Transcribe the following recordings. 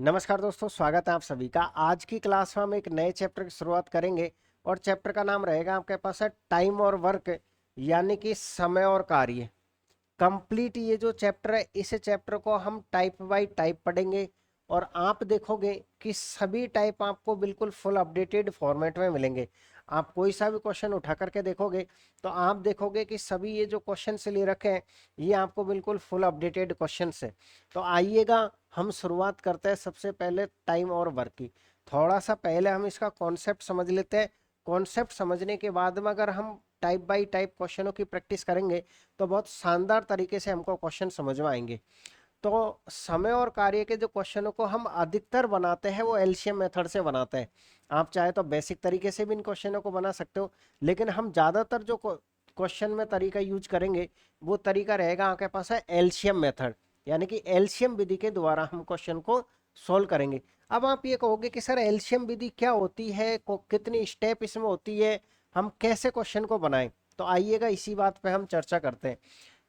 नमस्कार दोस्तों, स्वागत है आप सभी का। आज की क्लास में हम एक नए चैप्टर की शुरुआत करेंगे और चैप्टर का नाम रहेगा आपके पास है टाइम और वर्क, यानी कि समय और कार्य। कंप्लीट ये जो चैप्टर है, इस चैप्टर को हम टाइप बाय टाइप पढ़ेंगे और आप देखोगे कि सभी टाइप आपको बिल्कुल फुल अपडेटेड फॉर्मेट में मिलेंगे। आप कोई सा भी क्वेश्चन उठा करके देखोगे तो आप देखोगे कि सभी ये जो क्वेश्चन से ले रखे हैं ये आपको बिल्कुल फुल अपडेटेड क्वेश्चन है। तो आइएगा हम शुरुआत करते हैं सबसे पहले टाइम और वर्क की। थोड़ा सा पहले हम इसका कॉन्सेप्ट समझ लेते हैं। कॉन्सेप्ट समझने के बाद में अगर हम टाइप बाय टाइप क्वेश्चनों की प्रैक्टिस करेंगे तो बहुत शानदार तरीके से हमको क्वेश्चन समझ में आएंगे। तो समय और कार्य के जो क्वेश्चनों को हम अधिकतर बनाते हैं वो एलसीएम मेथड से बनाते हैं। आप चाहे तो बेसिक तरीके से भी इन क्वेश्चनों को बना सकते हो, लेकिन हम ज़्यादातर जो क्वेश्चन में तरीका यूज करेंगे वो तरीका रहेगा आपके पास है एलसीएम मेथड, यानी कि एलसीएम विधि के द्वारा हम क्वेश्चन को सोल्व करेंगे। अब आप ये कहोगे कि सर एलसीएम विधि क्या होती है, कितनी स्टेप इसमें होती है, हम कैसे क्वेश्चन को बनाएं। तो आइएगा इसी बात पे हम चर्चा करते हैं।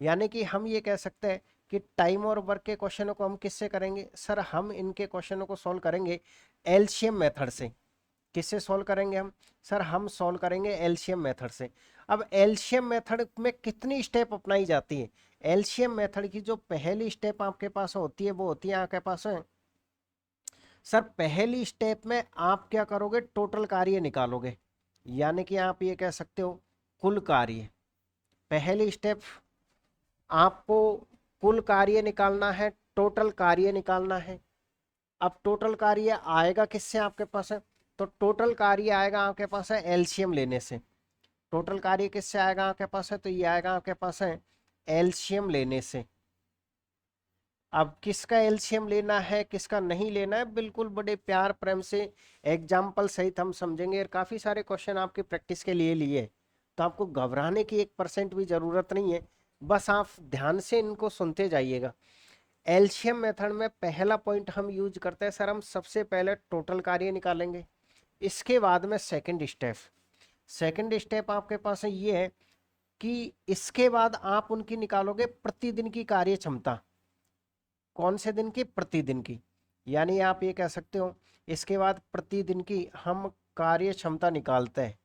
यानी कि हम ये कह सकते हैं कि टाइम और वर्क के क्वेश्चनों को हम किससे करेंगे। सर हम इनके क्वेश्चनों को सॉल्व करेंगे एलसीएम मेथड से। किससे सॉल्व करेंगे हम? सर हम सॉल्व करेंगे एलसीएम मेथड से। अब एलसीएम मेथड में कितनी स्टेप अपनाई जाती है? एलसीएम मेथड की जो पहली स्टेप आपके पास होती है वो होती है आपके पास है, सर पहली स्टेप में आप क्या करोगे, टोटल कार्य निकालोगे। यानी कि आप ये कह सकते हो कुल कार्य। पहली स्टेप आपको कुल कार्य निकालना है, टोटल कार्य निकालना है। अब टोटल कार्य आएगा किससे आपके पास है? तो टोटल कार्य आएगा आपके पास है एलसीएम लेने से। टोटल कार्य किससे आएगा आपके पास है? तो ये आएगा आपके पास है एलसीएम लेने से। अब किसका एलसीएम लेना है किसका नहीं लेना है, बिल्कुल बड़े प्यार प्रेम से एग्जाम्पल सहित हम समझेंगे। और काफी सारे क्वेश्चन आपकी प्रैक्टिस के लिए तो आपको घबराने की 1% भी जरूरत नहीं है। बस आप ध्यान से इनको सुनते जाइएगा। एलसीएम मेथड में पहला पॉइंट हम यूज करते हैं, सर हम सबसे पहले टोटल कार्य निकालेंगे। इसके बाद में सेकंड स्टेप आपके पास है ये है कि इसके बाद आप उनकी निकालोगे प्रतिदिन की कार्य क्षमता। कौन से दिन की? प्रतिदिन की। यानी आप ये कह सकते हो इसके बाद प्रतिदिन की हम कार्य क्षमता निकालते हैं।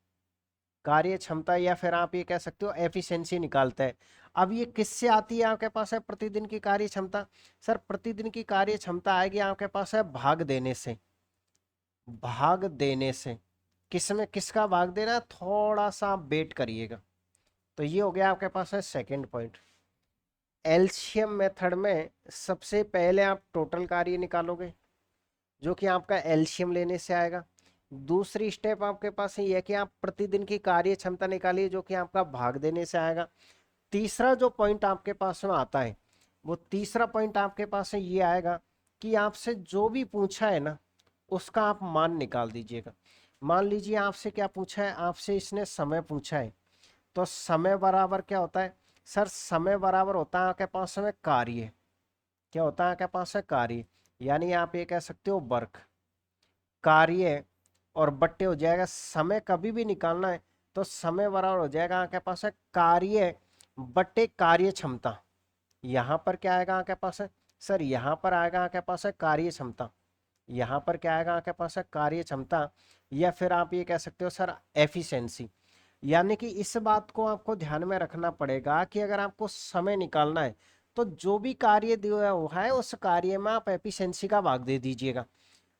कार्य क्षमता, या फिर आप ये कह सकते हो एफिशिएंसी निकालते हैं। अब ये किससे आती है आपके पास है प्रतिदिन की कार्य क्षमता? सर प्रतिदिन की कार्य क्षमता आएगी आपके पास है भाग देने से। भाग देने से किसमें किसका भाग देना, थोड़ा सा आप वेट करिएगा। तो ये हो गया आपके पास है सेकंड पॉइंट। एलसीएम मेथड में सबसे पहले आप टोटल कार्य निकालोगे जो कि आपका एलसीएम लेने से आएगा। दूसरी स्टेप आपके पास ये है कि आप प्रतिदिन की कार्य क्षमता निकालिए जो कि आपका भाग देने से आएगा। तीसरा जो पॉइंट आपके पास में आता है वो तीसरा पॉइंट आपके पास है ये आएगा कि आपसे जो भी पूछा है ना उसका आप मान निकाल दीजिएगा। मान लीजिए आपसे क्या पूछा है, आपसे इसने समय पूछा है। तो समय बराबर क्या होता है? सर समय बराबर होता है आपके पास में कार्य। क्या होता है आपके पास है? कार्य। यानी आप ये कह सकते हो वर्क। कार्य और बट्टे हो जाएगा, समय कभी भी निकालना है तो समय बराबर हो जाएगा आपके पास है कार्य बट्टे कार्य क्षमता। यहाँ पर क्या आएगा आपके पास है? सर यहाँ पर आएगा आपके पास है कार्य क्षमता। यहाँ पर क्या आएगा आपके पास है? कार्य क्षमता। या फिर आप ये कह सकते हो सर एफिशिएंसी। यानी कि इस बात को आपको ध्यान में रखना पड़ेगा कि अगर आपको समय निकालना है तो जो भी कार्य दिया हुआ है उस कार्य में आप एफिशिएंसी का भाग दे दीजिएगा।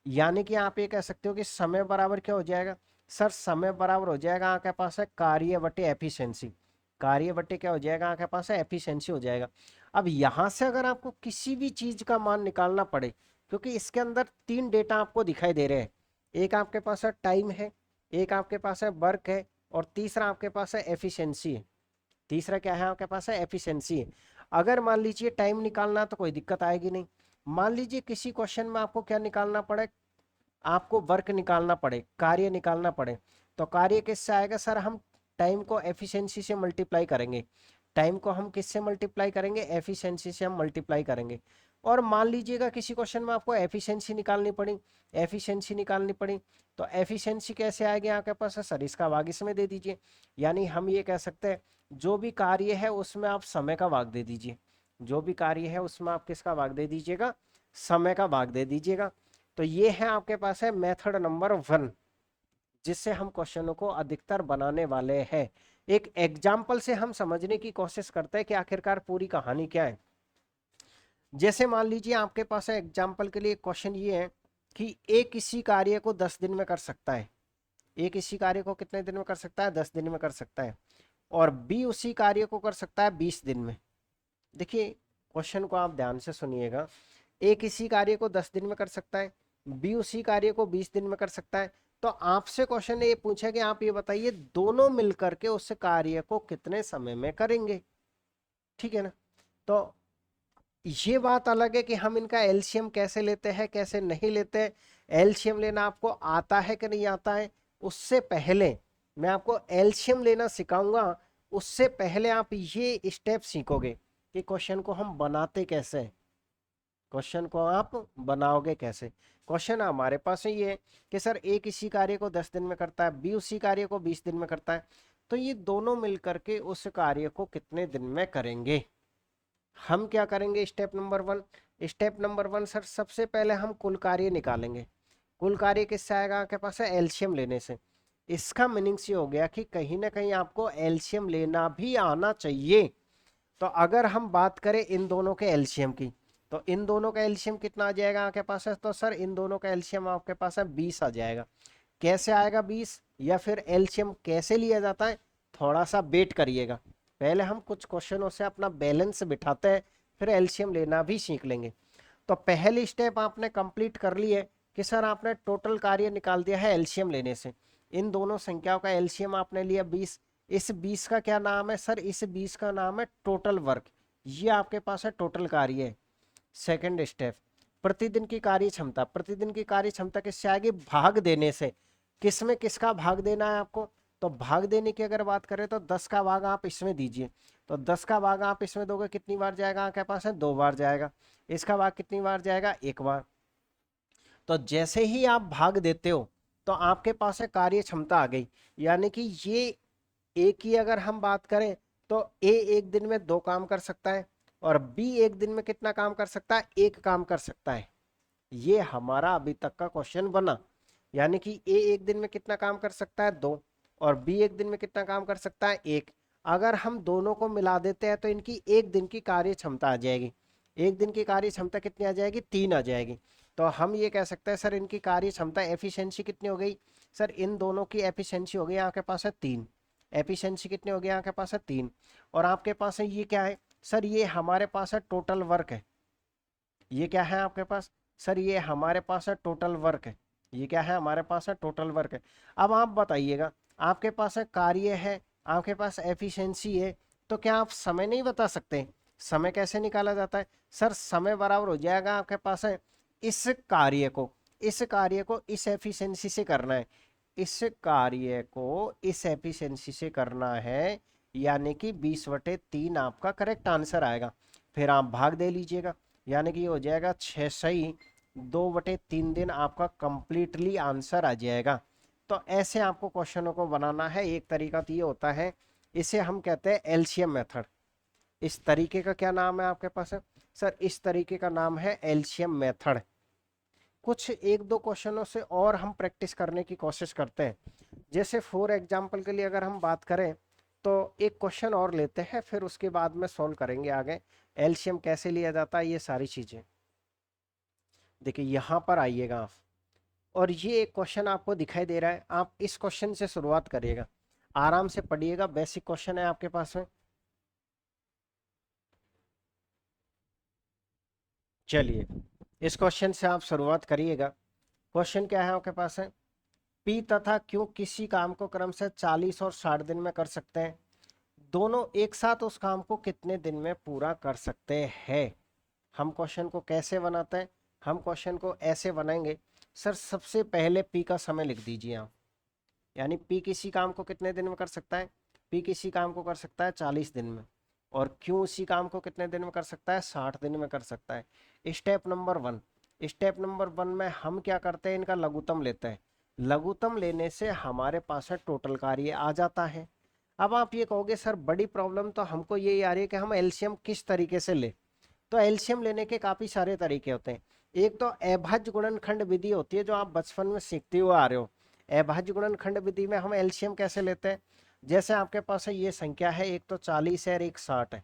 यानी कि आप ये कह सकते हो कि समय बराबर क्या हो जाएगा? सर समय बराबर हो जाएगा आपके पास है कार्य बटे एफिशिएंसी। कार्य बटे क्या हो जाएगा आपके पास है? एफिशिएंसी हो जाएगा। अब यहां से अगर आपको किसी भी चीज का मान निकालना पड़े, क्योंकि इसके अंदर 3 डेटा आपको दिखाई दे रहे हैं। एक आपके पास है टाइम है, एक आपके पास है वर्क है, और तीसरा आपके पास है एफिशिएंसी है। तीसरा क्या है आपके पास है? एफिशिएंसी है। अगर मान लीजिए टाइम निकालना तो कोई दिक्कत आएगी नहीं। मान लीजिए किसी क्वेश्चन में आपको क्या निकालना पड़े, आपको वर्क निकालना पड़े, कार्य निकालना पड़े। तो कार्य किससे आएगा? सर हम टाइम को एफिशिएंसी से मल्टीप्लाई करेंगे। टाइम को हम किससे मल्टीप्लाई करेंगे? एफिशिएंसी से हम मल्टीप्लाई करेंगे। और मान लीजिएगा किसी क्वेश्चन में आपको एफिशिएंसी निकालनी पड़ी, एफिशिएंसी निकालनी पड़ी, तो एफिशिएंसी कैसे आएगी आपके पास? सर इसका भाग इसमें दे दीजिए। यानी हम ये कह सकते हैं जो भी कार्य है उसमें आप समय का भाग दे दीजिए। जो भी कार्य है उसमें आप किसका भाग दे दीजिएगा? समय का भाग दे दीजिएगा। तो ये है आपके पास है मेथड नंबर 1, जिससे हम क्वेश्चनों को अधिकतर बनाने वाले हैं। एक एग्जाम्पल से हम समझने की कोशिश करते हैं कि आखिरकार पूरी कहानी क्या है। जैसे मान लीजिए आपके पास है एग्जाम्पल के लिए क्वेश्चन ये है कि ए किसी कार्य को 10 दिन में कर सकता है। ए किसी कार्य को कितने दिन में कर सकता है? 10 दिन में कर सकता है। और बी उसी कार्य को कर सकता है 20 दिन में। देखिए क्वेश्चन को आप ध्यान से सुनिएगा। ए किसी कार्य को 10 दिन में कर सकता है, बी उसी कार्य को 20 दिन में कर सकता है। तो आपसे क्वेश्चन ये पूछा कि आप ये बताइए दोनों मिलकर के उस कार्य को कितने समय में करेंगे। ठीक है ना? तो ये बात अलग है कि हम इनका एलसीएम कैसे लेते हैं, कैसे नहीं लेते हैं। एलसीएम लेना आपको आता है कि नहीं आता है, उससे पहले मैं आपको एलसीएम लेना सिखाऊंगा। उससे पहले आप ये स्टेप सीखोगे कि क्वेश्चन को हम बनाते कैसे हैं, क्वेश्चन को आप बनाओगे कैसे। क्वेश्चन हमारे पास ये है कि सर ए किसी कार्य को 10 दिन में करता है, बी उसी कार्य को 20 दिन में करता है। तो ये दोनों मिलकर के उस कार्य को कितने दिन में करेंगे। हम क्या करेंगे? Step number 1, step number 1 sir सबसे पहले हम कुल कार्य निकालेंगे। कुल कार्य किससे आएगा आपके पास है? एलसीएम लेने से। इसका मीनिंग ये हो गया कि कहीं ना कहीं आपको एलसीएम लेना भी आना चाहिए। तो अगर हम बात करें इन दोनों के एलसीएम की, तो इन दोनों का एलसीएम कितना आ जाएगा आपके पास है? तो सर इन दोनों का एलसीएम आपके पास है 20 आ जाएगा। कैसे आएगा 20, या फिर एलसीएम कैसे लिया जाता है? थोड़ा सा वेट करिएगा, पहले हम कुछ क्वेश्चनों से अपना बैलेंस बिठाते हैं, फिर एलसीएम लेना भी सीख लेंगे। तो पहली स्टेप आपने कंप्लीट कर ली है कि सर आपने टोटल कार्य निकाल दिया है एलसीएम लेने से। इन दोनों संख्याओं का एलसीएम आपने लिया 20। इस 20 का क्या नाम है सर? इस 20 का नाम है टोटल वर्क। ये आपके पास है टोटल कार्य है। सेकंड स्टेप, प्रतिदिन की कार्य क्षमता। प्रतिदिन की कार्य क्षमता किससे आएगी? भाग देने से। किसमें किसका भाग देना है आपको? तो भाग देने की अगर बात करें तो 10 का भाग आप इसमें दीजिए। तो 10 का भाग आप इसमें दोगे, कितनी बार जाएगा आपके पास है? 2 बार जाएगा। इसका भाग कितनी बार जाएगा? 1 बार। तो जैसे ही आप भाग देते हो तो आपके पास है कार्य क्षमता आ गई। यानी कि ये ए की अगर हम बात करें तो ए एक दिन में 2 काम कर सकता है, और बी एक दिन में कितना काम कर सकता है? 1 काम कर सकता है। ये हमारा अभी तक का क्वेश्चन बना। यानी कि ए एक दिन में कितना काम कर सकता है? 2। और बी एक दिन में कितना काम कर सकता है? 1। अगर हम दोनों को मिला देते हैं तो इनकी एक दिन की कार्य क्षमता आ जाएगी। एक दिन की कार्य क्षमता कितनी आ जाएगी? 3 आ जाएगी। तो हम ये कह सकते हैं सर इनकी कार्य क्षमता एफिशिएंसी कितनी हो गई? सर इन दोनों की एफिशिएंसी हो गई आपके पास है 3। एफिशिएंसी कितनी हो गई आपके पास है? 3। और आपके पास है ये क्या है सर? ये हमारे पास है टोटल वर्क है। ये क्या है आपके पास सर? ये हमारे पास है टोटल वर्क है। ये क्या है? हमारे पास है टोटल वर्क है। अब आप बताइएगा, आपके पास है कार्य है, आपके पास एफिशिएंसी है, तो क्या आप समय नहीं बता सकते? समय कैसे निकाला जाता है सर? समय बराबर हो जाएगा आपके पास है इस कार्य को इस एफिशिएंसी से करना है। इस कार्य को इस एफिशिएंसी से करना है, यानी कि 20/3 आपका करेक्ट आंसर आएगा। फिर आप भाग दे लीजिएगा, यानी कि ये हो जाएगा 6 सही 2/3 दिन आपका कंप्लीटली आंसर आ जाएगा। तो ऐसे आपको क्वेश्चनों को बनाना है। एक तरीका तो ये होता है, इसे हम कहते हैं एलसीएम मेथड। इस तरीके का क्या नाम है आपके पास है सर? इस तरीके का नाम है एलसीएम मेथड। कुछ एक दो क्वेश्चनों से और हम प्रैक्टिस करने की कोशिश करते हैं। जैसे फॉर एग्जांपल के लिए अगर हम बात करें तो एक क्वेश्चन और लेते हैं, फिर उसके बाद में सॉल्व करेंगे आगे एलसीएम कैसे लिया जाता है, ये सारी चीजें। देखिए यहाँ पर आइएगा आप, और ये एक क्वेश्चन आपको दिखाई दे रहा है। आप इस क्वेश्चन से शुरुआत करिएगा, आराम से पढ़िएगा, बेसिक क्वेश्चन है आपके पास में। चलिए इस क्वेश्चन से आप शुरुआत करिएगा। क्वेश्चन क्या है आपके पास है? पी तथा क्यू किसी काम को क्रम से 40 और 60 दिन में कर सकते हैं। दोनों एक साथ उस काम को कितने दिन में पूरा कर सकते हैं। हम क्वेश्चन को कैसे बनाते हैं? हम क्वेश्चन को ऐसे बनाएंगे सर, सबसे पहले पी का समय लिख दीजिए आप। यानी पी किसी काम को कितने दिन में कर सकता है? पी किसी काम को कर सकता है 40 दिन में। और क्यू उसी काम को कितने दिन में कर सकता है? 60 दिन में कर सकता है। स्टेप नंबर 1, स्टेप नंबर 1 में हम क्या करते हैं? इनका लघुत्तम लेते हैं। लघुत्तम लेने से हमारे पास है टोटल कार्य आ जाता है। अब आप ये कहोगे सर बड़ी प्रॉब्लम तो हमको ये आ रही है कि हम एलसीएम किस तरीके से ले। तो एलसीएम लेने के काफी सारे तरीके होते हैं। एक तो अभाज्य गुणनखंड विधि होती है जो आप बचपन में सीखते हुए आ रहे हो। अभाज्य गुणनखंड विधि में हम एलसीएम कैसे लेते हैं, जैसे आपके पास है ये संख्या है, एक तो 40 है और एक 60 है,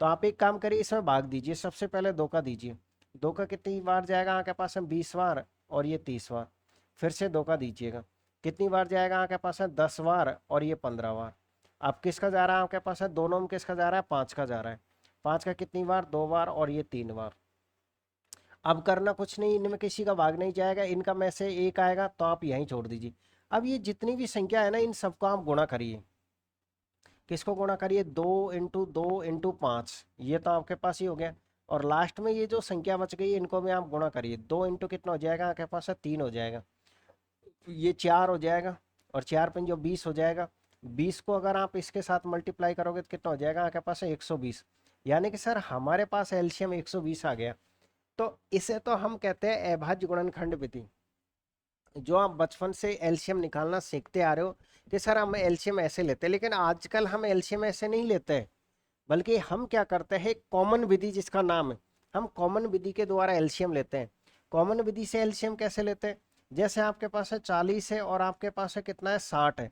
तो आप एक काम करिए, इसमें भाग दीजिए, सबसे पहले 2 का दीजिए। 2 का कितनी बार जाएगा आपके पास है 20 बार, और ये 30 बार। फिर से 2 का दीजिएगा, कितनी बार जाएगा आपके पास है 10 बार, और ये 15 बार। अब किसका जा रहा है आपके पास है, दोनों में किसका जा रहा है, 5 का जा रहा है। 5 का कितनी बार, 2 बार, और ये 3 बार। अब करना कुछ नहीं, इनमें किसी का भाग नहीं जाएगा, इनका में से एक आएगा तो आप यहीं छोड़ दीजिए। अब ये जितनी भी संख्या है ना, इन सबको आप गुणा करिए। किसको गुणा करिए, 2 × 2 × 5, ये तो आपके पास ही हो गया। और लास्ट में ये जो संख्या बच गई इनको भी आप गुणा करिए। 2 × कितना हो जाएगा आपके पास है 3 हो जाएगा, ये 4 हो जाएगा, और 4 × 5 20 हो जाएगा। 20 को अगर आप इसके साथ मल्टीप्लाई करोगे तो कितना हो जाएगा आपके पास है 120। यानी कि सर हमारे पास एलसीएम 120 आ गया। तो इसे तो हम कहते हैं अभाज्य गुणनखंड विधि, जो आप बचपन से एलसीएम निकालना सीखते आ रहे हो कि सर हम एलसीएम ऐसे लेते हैं। लेकिन आजकल हम एलसीएम ऐसे नहीं लेते हैं, बल्कि हम क्या करते हैं, कॉमन विधि जिसका नाम है, हम कॉमन विधि के द्वारा एलसीएम लेते हैं। कॉमन विधि से एलसीएम कैसे लेते हैं, जैसे आपके पास है 40 है और आपके पास है कितना है 60 है,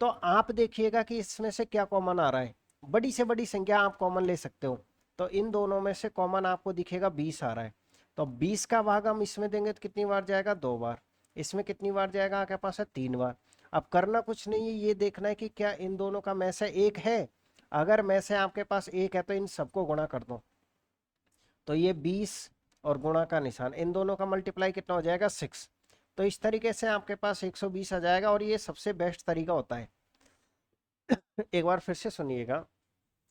तो आप देखिएगा कि इसमें से क्या कॉमन आ रहा है। बड़ी से बड़ी संख्या आप कॉमन ले सकते हो, तो इन दोनों में से कॉमन आपको दिखेगा 20 आ रहा है। तो 20 का भाग हम इसमें देंगे तो कितनी बार जाएगा, 2 बार। इसमें कितनी बार जाएगा आपके पास है 3 बार। अब करना कुछ नहीं है, ये देखना है कि क्या इन दोनों का में से एक है। अगर में से आपके पास एक है तो इन सबको गुणा कर दो, तो ये 20 और गुणा का निशान, इन दोनों का मल्टीप्लाई कितना हो जाएगा 6। तो इस तरीके से आपके पास 120 आ जाएगा, और ये सबसे बेस्ट तरीका होता है। एक बार फिर से सुनिएगा,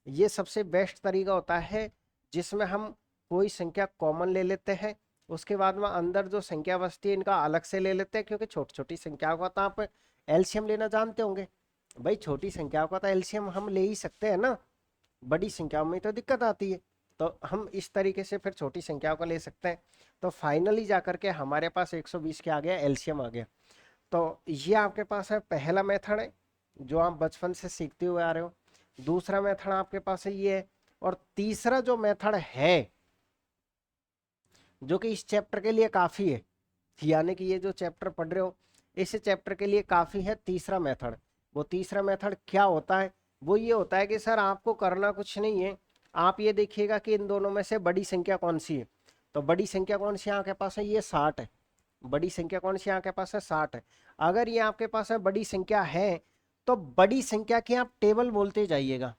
ये सबसे बेस्ट तरीका होता है जिसमें हम कोई संख्या कॉमन ले लेते हैं, उसके बाद में अंदर जो संख्या बचती है इनका अलग से ले लेते हैं, क्योंकि छोटी छोटी संख्याओं का तो आप एलसीएम लेना जानते होंगे भाई। छोटी संख्याओं का तो एलसीएम हम ले ही सकते हैं ना, बड़ी संख्याओं में तो दिक्कत आती है। तो हम इस तरीके से फिर छोटी संख्याओं का ले सकते हैं। तो फाइनली जाकर के हमारे पास 120 के आ गया, एलसीएम आ गया। तो ये आपके पास है पहला मेथड है जो आप बचपन से सीखते हुए आ रहे हो। दूसरा मेथड आपके पास है ये है, और तीसरा जो मेथड है जो कि इस चैप्टर के लिए काफी है, यानी कि ये जो चैप्टर पढ़ रहे हो इस चैप्टर के लिए काफी है, तीसरा मेथड। वो तीसरा मेथड क्या होता है, वो ये होता है कि सर आपको करना कुछ नहीं है, आप ये देखिएगा कि इन दोनों में से बड़ी संख्या कौन सी है। तो बड़ी संख्या कौन सी आपके पास है, ये 60 है। बड़ी संख्या कौन सी आपके पास है, 60 है। अगर ये आपके पास है बड़ी संख्या है, तो बड़ी संख्या की आप टेबल बोलते जाइएगा।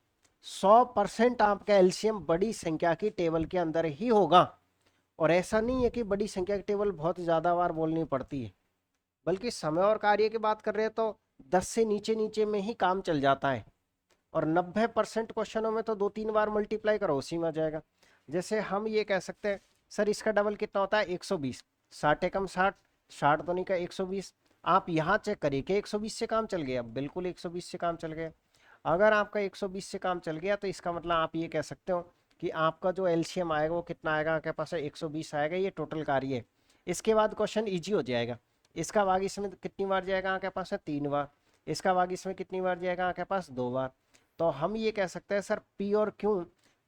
100% आपका एलसीएम बड़ी संख्या की टेबल के अंदर ही होगा। और ऐसा नहीं है कि बड़ी संख्या की टेबल बहुत ज्यादा बार बोलनी पड़ती है, बल्कि समय और कार्य की बात कर रहे हैं तो 10 से नीचे नीचे में ही काम चल जाता है। और 90% क्वेश्चनों में तो 2-3 बार मल्टीप्लाई करो उसी में आ जाएगा। जैसे हम ये कह सकते हैं सर इसका डबल कितना होता है 120, 60 एकम 60, 60 तो नहीं का 120। आप यहाँ चेक करिए कि 120 से काम चल गया, बिल्कुल 120 से काम चल गया। अगर आपका 120 से काम चल गया तो इसका मतलब आप ये कह सकते हो कि आपका जो एलसीएम आएगा वो कितना आएगा आपके पास है 120 आएगा, ये टोटल कार्य है। इसके बाद क्वेश्चन इजी हो जाएगा। इसका भाग इसमें कितनी बार जाएगा आपके पास है 3 बार, इसका भाग इसमें कितनी बार जाएगा आपके पास 2 बार। तो हम ये कह सकते हैं सर पी और क्यू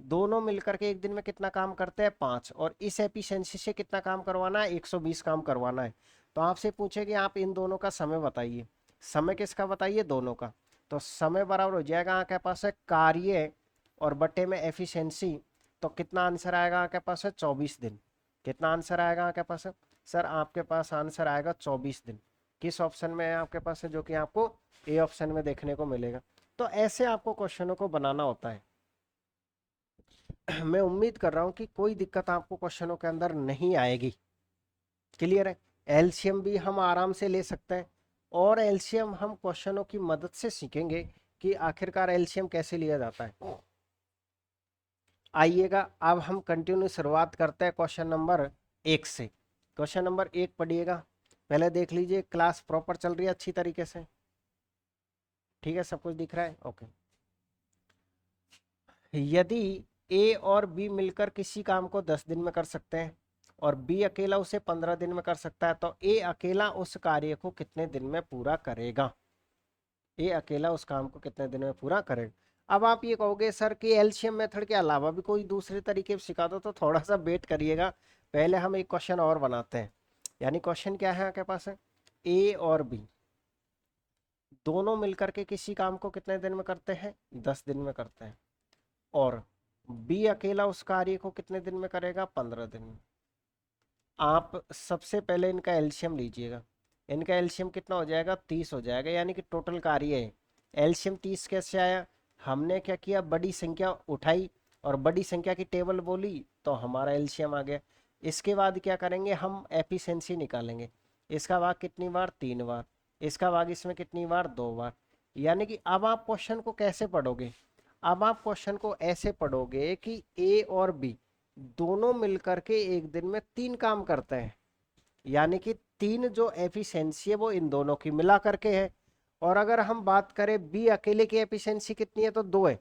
दोनों मिलकर के एक दिन में कितना काम करते हैं 5, और इस एफिशिएंसी से कितना काम करवाना है 120 काम करवाना है। तो आपसे पूछे कि आप इन दोनों का समय बताइए, समय किसका बताइए, दोनों का। तो समय बराबर हो जाएगा आपके पास है कार्य और बटे में एफिशिएंसी। तो कितना आंसर आएगा आपके पास है 24 दिन। कितना आंसर आएगा आपके पास है, सर आपके पास आंसर आएगा 24 दिन। किस ऑप्शन में है आपके पास है, जो कि आपको ए ऑप्शन में देखने को मिलेगा। तो ऐसे आपको क्वेश्चनों को बनाना होता है। मैं उम्मीद कर रहा हूं कि कोई दिक्कत आपको क्वेश्चनों के अंदर नहीं आएगी। क्लियर है। एलसीएम भी हम आराम से ले सकते हैं, और एलसीएम हम क्वेश्चनों की मदद से सीखेंगे कि आखिरकार एलसीएम कैसे लिया जाता है। आइएगा अब हम कंटिन्यू शुरुआत करते हैं क्वेश्चन नंबर 1 से। क्वेश्चन नंबर 1 पढ़िएगा, पहले देख लीजिए क्लास प्रॉपर चल रही है अच्छी तरीके से, ठीक है, सब कुछ दिख रहा है, ओके। यदि ए और बी मिलकर किसी काम को 10 दिन में कर सकते हैं और बी अकेला उसे 15 दिन में कर सकता है, तो ए अकेला उस कार्य को कितने दिन में पूरा करेगा। ए अकेला उस काम को कितने दिन में पूरा करेगा। अब आप ये कहोगे सर कि एलसीएम मेथड के अलावा भी कोई दूसरे तरीके से सिखा दो, तो थोड़ा सा वेट करिएगा, पहले हम एक क्वेश्चन और बनाते हैं। यानी क्वेश्चन क्या है आपके पास है, ए और बी दोनों मिलकर के किसी काम को कितने दिन में करते हैं, 10 दिन में करते हैं, और बी अकेला उस कार्य को कितने दिन में करेगा, 15 दिन में। आप सबसे पहले इनका एलसीएम लीजिएगा, इनका एलसीएम कितना हो जाएगा, 30 हो जाएगा, यानी कि टोटल कार्य है। एलसीएम 30 कैसे आया, हमने क्या किया, बड़ी संख्या उठाई और बड़ी संख्या की टेबल बोली तो हमारा एलसीएम आ गया। इसके बाद क्या करेंगे, हम एफिशिएंसी निकालेंगे। इसका भाग कितनी बार, 3 बार, इसका भाग इसमें कितनी बार, 2 बार। यानी कि अब आप क्वेश्चन को कैसे पढ़ोगे, अब आप क्वेश्चन को ऐसे पढ़ोगे कि ए और बी दोनों मिलकर के एक दिन में 3 काम करते हैं, यानी कि 3 जो एफिशिएंसी है वो इन दोनों की मिला करके है। और अगर हम बात करें बी अकेले की एफिशिएंसी कितनी है, तो 2 है।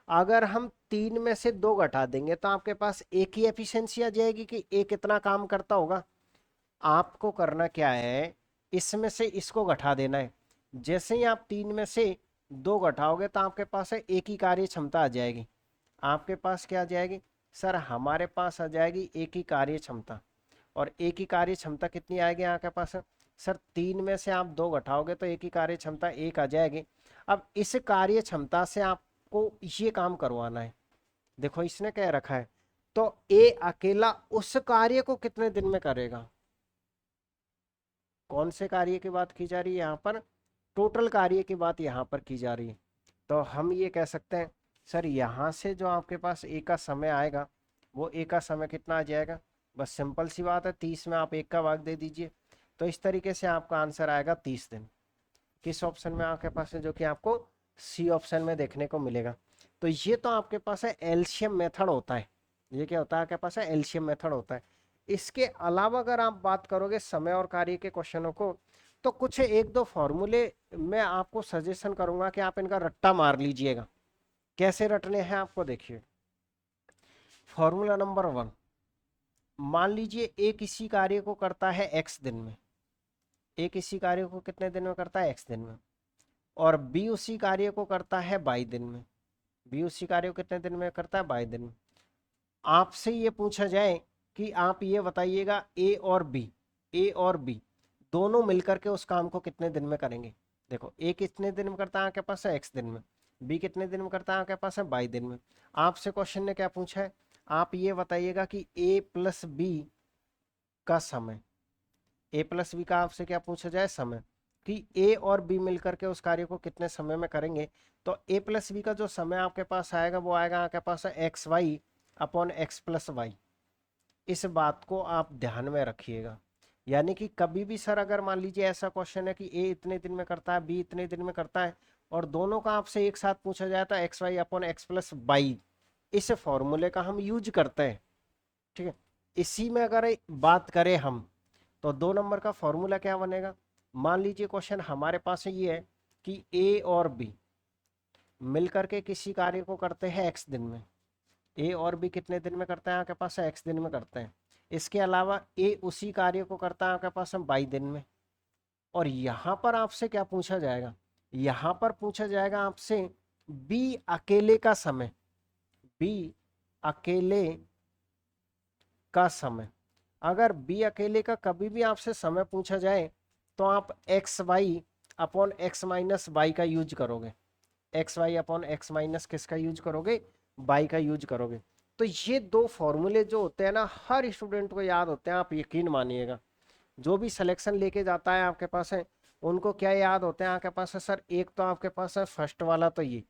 अगर हम 3 में से 2 घटा देंगे तो आपके पास एक ही एफिशिएंसी आ जाएगी कि ए कितना काम करता होगा। आपको करना क्या है, इसमें से इसको घटा देना है। जैसे ही आप 3 में से 2 घटाओगे तो आपके पास है एक ही कार्य क्षमता आ जाएगी। आपके पास क्या आ जाएगी सर, हमारे पास आ जाएगी एक ही कार्य क्षमता। और एक ही कार्य क्षमता कितनी आएगी आपके पास, सर 3 में से आप 2 घटाओगे तो एक ही कार्य क्षमता 1 आ जाएगी। अब इस कार्य क्षमता से आपको ये काम करवाना है। देखो इसने क्या रखा है, तो ए अकेला उस कार्य को कितने दिन में करेगा। कौन से कार्य की बात की जा रही है यहाँ पर, टोटल कार्य की बात यहाँ पर की जा रही है। तो हम ये कह सकते हैं सर यहाँ से जो आपके पास ए का समय आएगा वो ए का समय कितना आ जाएगा, बस सिंपल सी बात है, 30 में आप 1 का भाग दे दीजिए। तो इस तरीके से आपका आंसर आएगा 30 दिन। किस ऑप्शन में आपके पास है, जो कि आपको सी ऑप्शन में देखने को मिलेगा। तो ये तो आपके पास है एलसीएम मेथड होता है, ये क्या होता है आपके पास है, एलसीएम मेथड होता है। इसके अलावा अगर आप बात करोगे समय और कार्य के क्वेश्चनों को, तो कुछ एक दो फॉर्मूले मैं आपको सजेशन करूंगा कि आप इनका रट्टा मार लीजिएगा। कैसे रटने हैं आपको, देखिए फॉर्मूला नंबर 1, मान लीजिए ए किसी कार्य को करता है x दिन में, ए किसी कार्य को कितने दिन में करता है, x दिन में, और बी उसी कार्य को करता है y दिन में, बी उसी कार्य को कितने दिन में करता है, y दिन में। आपसे ये पूछा जाए कि आप ये बताइएगा ए और बी, ए और बी दोनों मिलकर के उस काम को कितने दिन में करेंगे। देखो ए कितने दिन में करता है आपके पास है, x दिन में, बी कितने दिन में करता है आपके पास है, y दिन में। आपसे क्वेश्चन ने क्या पूछा है, आप ये बताइएगा कि ए प्लस बी का समय, ए प्लस बी का आपसे क्या पूछा जाए, समय, कि ए और बी मिलकर के उस कार्य को कितने समय में करेंगे। तो ए प्लस बी का जो समय आपके पास आएगा वो आएगा आपके पास है x Y upon x plus y. इस बात को आप ध्यान में रखिएगा। यानी कि कभी भी सर अगर मान लीजिए ऐसा क्वेश्चन है कि ए इतने दिन में करता है, बी इतने दिन में करता है, और दोनों का आपसे एक साथ पूछा जाए तो x Y upon x plus y, इस फॉर्मूले का हम यूज करते हैं। ठीक है, इसी में अगर बात करें हम, तो 2 नंबर का फॉर्मूला क्या बनेगा। मान लीजिए क्वेश्चन हमारे पास ये है कि ए और बी मिलकर के किसी कार्य को करते हैं x दिन में, ए और बी कितने दिन में करते हैं आपके पास है, x दिन में करते हैं। इसके अलावा ए उसी कार्य को करता है आपके पास है y दिन में। और यहाँ पर आपसे क्या पूछा जाएगा, यहाँ पर पूछा जाएगा आपसे बी अकेले का समय, बी अकेले का समय। अगर बी अकेले का कभी भी आपसे समय पूछा जाए तो आप x Y upon x minus y का यूज करोगे, x Y upon x minus किसका यूज करोगे, वाई का यूज करोगे। तो ये 2 फॉर्मूले जो होते हैं ना, हर स्टूडेंट को याद होते हैं, आप यकीन मानिएगा। जो भी सिलेक्शन लेके जाता है आपके पास है, उनको क्या याद होते हैं आपके पास है सर, एक तो आपके पास है फर्स्ट वाला तो ये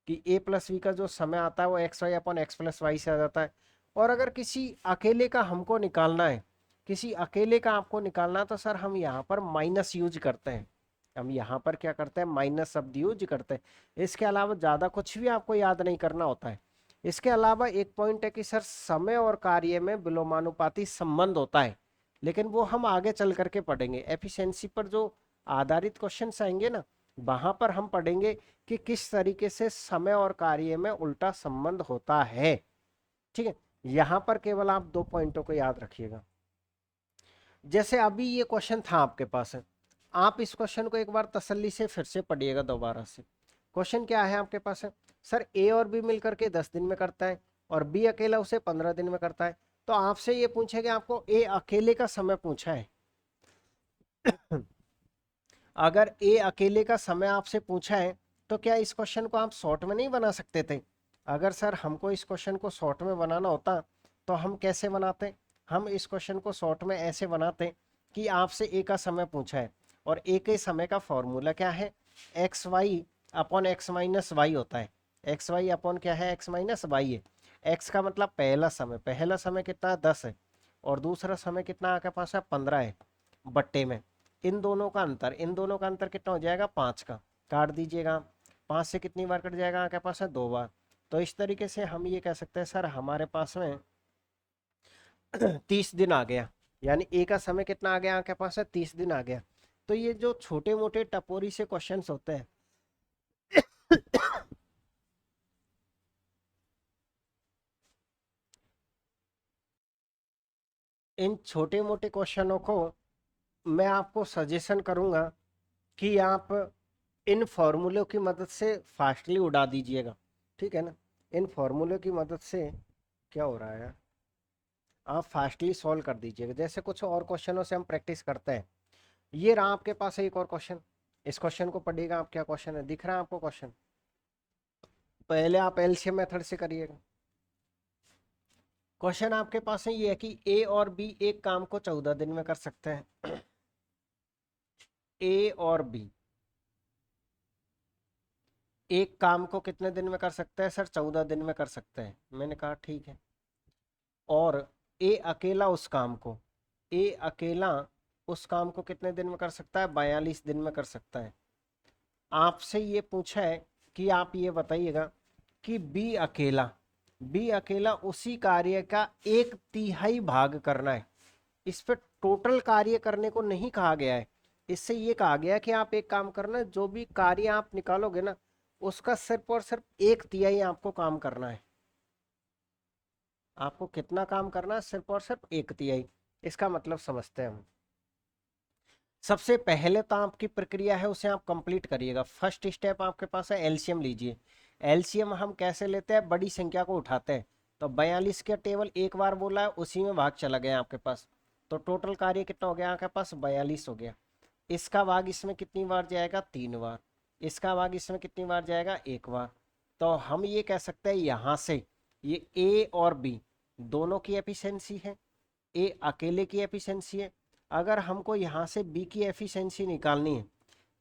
कि ए प्लस वी का जो समय आता है वो x Y upon x plus y से आ जाता है। और अगर किसी अकेले का हमको निकालना है, किसी अकेले का आपको निकालना है, तो सर हम यहाँ पर माइनस यूज करते हैं, हम यहाँ पर क्या करते हैं, माइनस शब्द यूज करते हैं। इसके अलावा ज़्यादा कुछ भी आपको याद नहीं करना होता है। इसके अलावा एक पॉइंट है कि सर समय और कार्य में विलोमानुपाती संबंध होता है, लेकिन वो हम आगे चल करके पढ़ेंगे। एफिशिएंसी पर जो आधारित क्वेश्चन आएंगे ना, वहां पर हम पढ़ेंगे कि किस तरीके से समय और कार्य में उल्टा संबंध होता है। ठीक है, यहां पर केवल आप 2 पॉइंटों को याद रखिएगा। जैसे अभी ये क्वेश्चन था आपके पास है, आप इस क्वेश्चन को एक बार तसल्ली से फिर से पढ़िएगा दोबारा से। क्वेश्चन क्या है आपके पास है, सर ए और बी मिलकर के 10 दिन में करता है और बी अकेला उसे 15 दिन में करता है। तो आपसे ये पूछेगा, आपको ए अकेले का समय पूछा है। अगर ए अकेले का समय आपसे पूछा है तो क्या इस क्वेश्चन को आप शॉर्ट में नहीं बना सकते थे? अगर सर हमको इस क्वेश्चन को शॉर्ट में बनाना होता तो हम कैसे बनाते? हम इस क्वेश्चन को शॉर्ट में ऐसे बनाते कि आपसे ए का समय पूछा है और ए के समय का फॉर्मूला क्या है? X Y upon x minus y होता है। एक्स वाई अपॉन क्या है? एक्स माइनस वाई है। एक्स का मतलब पहला समय कितना है? 10 है और दूसरा समय कितना आपके पास है? 15 है बट्टे में इन दोनों का अंतर कितना हो जाएगा? 5 का। काट दीजिएगा, 5 से कितनी बार कट जाएगा आपके पास है? 2 बार। तो इस तरीके से हम ये कह सकते हैं सर हमारे पास में 30 दिन आ गया, यानी ए का समय कितना आ गया आपके पास है? 30 दिन आ गया। तो ये जो छोटे मोटे टपोरी से क्वेश्चंस होते हैं इन छोटे मोटे क्वेश्चनों को मैं आपको सजेशन करूंगा कि आप इन फॉर्मूलों की मदद से फास्टली उड़ा दीजिएगा, ठीक है ना? इन फॉर्मूलों की मदद से क्या हो रहा है, आप फास्टली सॉल्व कर दीजिएगा। जैसे कुछ और क्वेश्चनों से हम प्रैक्टिस करते हैं। ये रहा आपके पास एक और क्वेश्चन, इस क्वेश्चन को पढ़िएगा आप। क्या क्वेश्चन है? दिख रहा है आपको क्वेश्चन? पहले आप एलसीएम मेथड से करिएगा। क्वेश्चन आपके पास है ये है कि ए और बी एक काम को 14 दिन में कर सकते हैं। ए और बी एक काम को कितने दिन में कर सकते हैं सर? 14 दिन में कर सकते हैं। मैंने कहा ठीक है। और ए अकेला उस काम को कितने दिन में कर सकता है? 42 दिन में कर सकता है। आपसे ये पूछा है कि आप ये बताइएगा कि बी अकेला उसी कार्य का 1/3 भाग करना है। इस पे टोटल कार्य करने को नहीं कहा गया है। इससे ये कहा गया है कि आप एक काम करना, जो भी कार्य आप निकालोगे ना उसका सिर्फ और सिर्फ 1/3 आपको काम करना है। आपको कितना काम करना है? सिर्फ और सिर्फ 1/3। इसका मतलब समझते हैं हम। सबसे पहले तो आपकी प्रक्रिया है उसे आप कंप्लीट करिएगा। फर्स्ट स्टेप आपके पास है एलसीएम लीजिए। एलसीएम हम कैसे लेते हैं? बड़ी संख्या को उठाते हैं। तो 42 का टेबल एक बार बोला है, उसी में भाग चला गया आपके पास। तो टोटल कार्य कितना हो गया आपके पास? 42 हो गया। इसका भाग इसमें कितनी बार जाएगा? 3 बार। इसका भाग इसमें कितनी बार जाएगा? 1 बार। तो हम ये कह सकते हैं यहाँ से ये ए और बी दोनों की एफिशिएंसी है, ए अकेले की एफिशिएंसी है। अगर हमको यहाँ से बी की एफिशिएंसी निकालनी है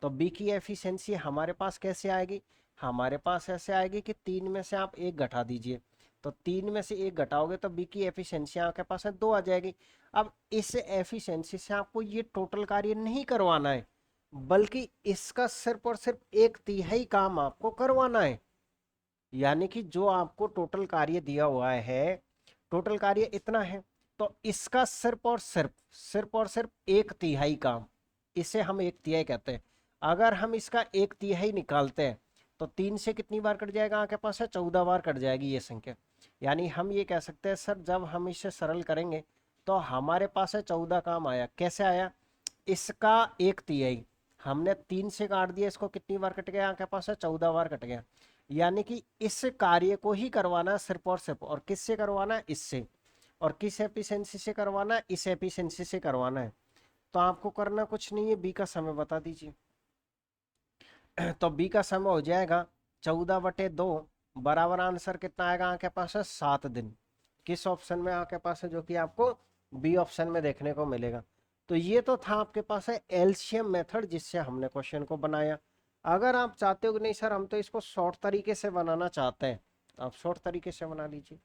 तो बी की एफिशिएंसी हमारे पास कैसे आएगी? हमारे पास ऐसे आएगी कि 3 में से आप 1 घटा दीजिए। तो 3 में से 1 घटाओगे तो बी की एफिशिएंसी आपके पास है 2 आ जाएगी। अब इस एफिशिएंसी से आपको ये टोटल कार्य नहीं करवाना है, बल्कि इसका सिर्फ और सिर्फ 1/3 काम आपको करवाना है। यानी कि जो आपको टोटल कार्य दिया हुआ है, टोटल कार्य इतना है, तो इसका सिर्फ और सिर्फ 1/3 काम, इसे हम 1/3 कहते हैं। अगर हम इसका 1/3 निकालते हैं तो 3 से कितनी बार कट जाएगा आपके पास है? 14 बार कट जाएगी ये संख्या। यानी हम ये कह सकते हैं सर जब हम इसे सरल करेंगे तो हमारे पास है 14 काम आया। कैसे आया? इसका 1/3 हमने 3 से काट दिया, इसको कितनी बार कट गया आपके पास है? 14 बार कट गया। यानी कि इस कार्य को ही करवाना है सिर्फ और सिर्फ, और किससे करवाना है? इससे। और किस एफिशिएंसी से करवाना है? इस एफिशिएंसी से करवाना है। तो आपको करना कुछ नहीं है, बी का समय बता दीजिए। तो बी का समय हो जाएगा 14/2 बराबर आंसर कितना आएगा आपके पास है? 7 दिन। किस ऑप्शन में आपके पास है? जो कि आपको बी ऑप्शन में देखने को मिलेगा। तो ये तो था आपके पास है एलसीएम मेथड जिससे हमने क्वेश्चन को बनाया। अगर आप चाहते हो कि नहीं सर हम तो इसको शॉर्ट तरीके से बनाना चाहते हैं, आप शॉर्ट तरीके से बना लीजिए।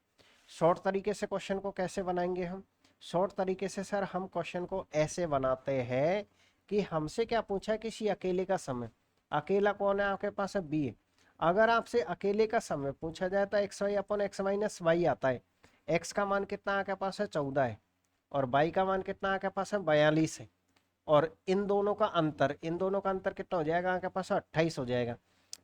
शॉर्ट तरीके से क्वेश्चन को कैसे बनाएंगे हम? शॉर्ट तरीके से सर हम क्वेश्चन को ऐसे बनाते हैं कि हमसे क्या पूछा है? किसी अकेले का समय। अकेला कौन है आपके पास है? बी है। अगर आपसे अकेले का समय पूछा जाए तो x Y upon x minus y आता है। एक्स का मान कितना आपके पास है? 14 है। और वाई का मान कितना आपके पास है? 42 है। और इन दोनों का अंतर कितना हो जाएगा आपके पास? 28 हो जाएगा।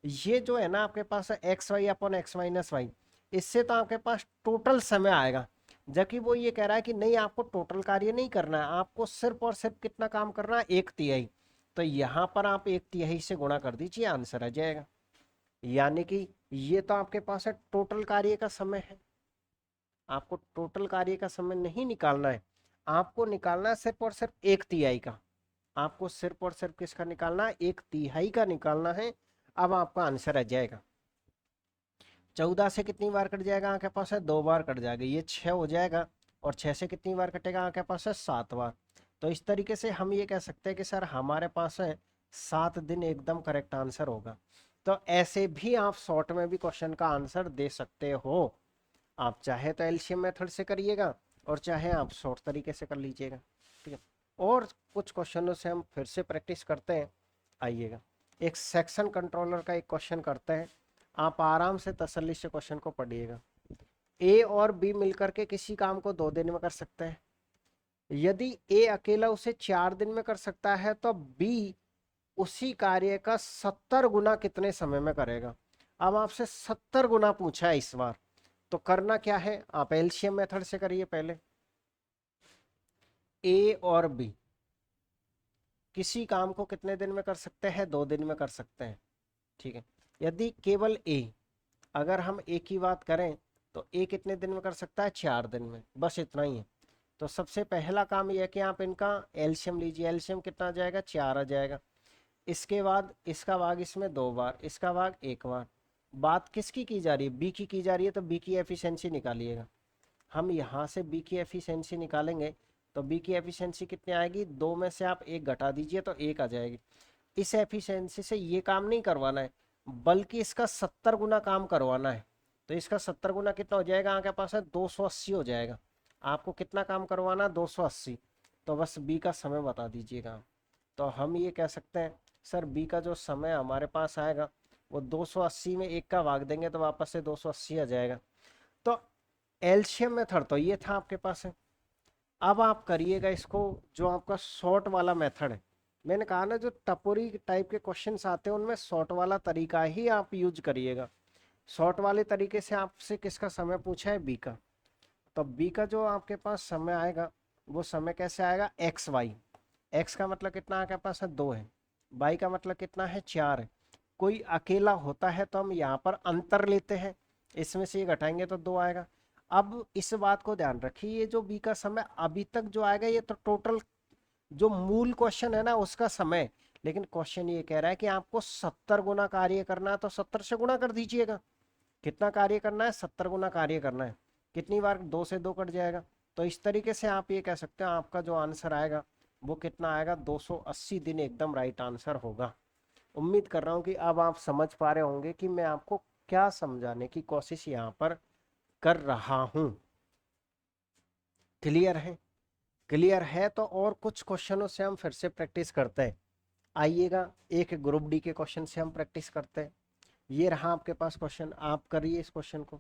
ये जो है ना आपके पास X Y upon x minus Y, इससे तो आपके पास टोटल समय आएगा। जबकि वो ये कह रहा है कि नहीं आपको टोटल कार्य नहीं करना है, आपको सिर्फ और सिर्फ कितना काम करना है? 1/3। तो यहाँ पर आप 1/3 से गुणा कर दीजिए, आंसर आ जाएगा। यानी कि ये तो आपके पास है टोटल कार्य का समय है, आपको टोटल कार्य का समय नहीं निकालना है, आपको निकालना है सिर्फ और सिर्फ एक तिहाई का। आपको सिर्फ और सिर्फ किसका निकालना है, एक तिहाई का निकालना है। अब आपका आंसर आ जाएगा 14 से कितनी बार कट जाएगा, आपके पास है 2 बार कट जाएगा, ये 6 हो जाएगा। और 6 से कितनी बार कटेगा, आपके पास है 7 बार। तो इस तरीके से हम ये कह सकते हैं कि सर हमारे पास है 7 दिन एकदम करेक्ट आंसर होगा। तो ऐसे भी आप शॉर्ट में भी क्वेश्चन का आंसर दे सकते हो। आप चाहे तो एलसीएम मेथड से करिएगा और चाहे आप शॉर्ट तरीके से कर लीजिएगा। ठीक है, और कुछ क्वेश्चनों से हम फिर से प्रैक्टिस करते हैं। आइएगा, एक सेक्शन कंट्रोलर का एक क्वेश्चन करते हैं, आप आराम से तसल्ली से क्वेश्चन को पढ़िएगा। ए और बी मिलकर के किसी काम को 2 दिन में कर सकते हैं। यदि ए अकेला उसे 4 दिन में कर सकता है तो बी उसी कार्य का 70 गुना कितने समय में करेगा। अब आपसे 70 गुना पूछा है इस बार, तो करना क्या है, आप एलसीएम मेथड से करिए पहले। ए और बी किसी काम को कितने दिन में कर सकते हैं, 2 दिन में कर सकते हैं। ठीक है, यदि केवल ए, अगर हम ए की बात करें तो ए कितने दिन में कर सकता है, 4 दिन में, बस इतना ही है। तो सबसे पहला काम यह है कि आप इनका एलसीएम लीजिए। एलसीएम कितना आ जाएगा, 4 आ जाएगा। इसके बाद इसका भाग इसमें 2 बार, इसका भाग 1 बार। बात किसकी की जा रही है, बी की जा रही है, तो बी की एफिशिएंसी निकालिएगा। हम यहाँ से बी की एफिशिएंसी निकालेंगे तो बी की एफिशिएंसी कितनी आएगी, 2 में से आप 1 घटा दीजिए तो 1 आ जाएगी। इस एफिशिएंसी से ये काम नहीं करवाना है, बल्कि इसका 70 गुना काम करवाना है। तो इसका 70 गुना कितना हो जाएगा, आपके पास है 280 हो जाएगा। आपको कितना काम करवाना, 280। तो बस बी का समय बता दीजिएगा। तो हम ये कह सकते हैं सर बी का जो समय हमारे पास आएगा वो 280 में 1 का भाग देंगे तो वापस से 280 आ जाएगा। तो एलसीएम मेथड तो ये था आपके पास है। अब आप करिएगा इसको, जो आपका शॉर्ट वाला मेथड है। मैंने कहा ना, जो टपोरी टाइप के क्वेश्चंस आते हैं उनमें शॉर्ट वाला तरीका ही आप यूज करिएगा। शॉर्ट वाले तरीके से आपसे किसका समय पूछा है, बी का। तो बी का जो आपके पास समय आएगा वो समय कैसे आएगा, एक्स वाई। एक्स का मतलब कितना आपके पास है, 2 है। वाई का मतलब कितना है, 4 है। कोई अकेला होता है तो हम यहाँ पर अंतर लेते हैं, इसमें से ये घटाएंगे तो 2 आएगा। अब इस बात को ध्यान रखिए, ये जो बी का समय अभी तक जो आएगा ये तो टोटल जो मूल क्वेश्चन है ना उसका समय। लेकिन क्वेश्चन ये कह रहा है कि आपको 70 गुना कार्य करना है, तो 70 से गुना कर दीजिएगा। कितना कार्य करना है, 70 गुना कार्य करना है। कितनी बार, 2 से 2 कट जाएगा। तो इस तरीके से आप ये कह सकते हैं आपका जो आंसर आएगा वो कितना आएगा, 280 दिन एकदम राइट आंसर होगा। उम्मीद कर रहा हूँ कि अब आप समझ पा रहे होंगे कि मैं आपको क्या समझाने की कोशिश यहाँ पर कर रहा हूँ। क्लियर है, क्लियर है। तो और कुछ क्वेश्चनों से हम फिर से प्रैक्टिस करते हैं। आइएगा, एक ग्रुप डी के क्वेश्चन से हम प्रैक्टिस करते हैं। ये रहा आपके पास क्वेश्चन, आप करिए इस क्वेश्चन को।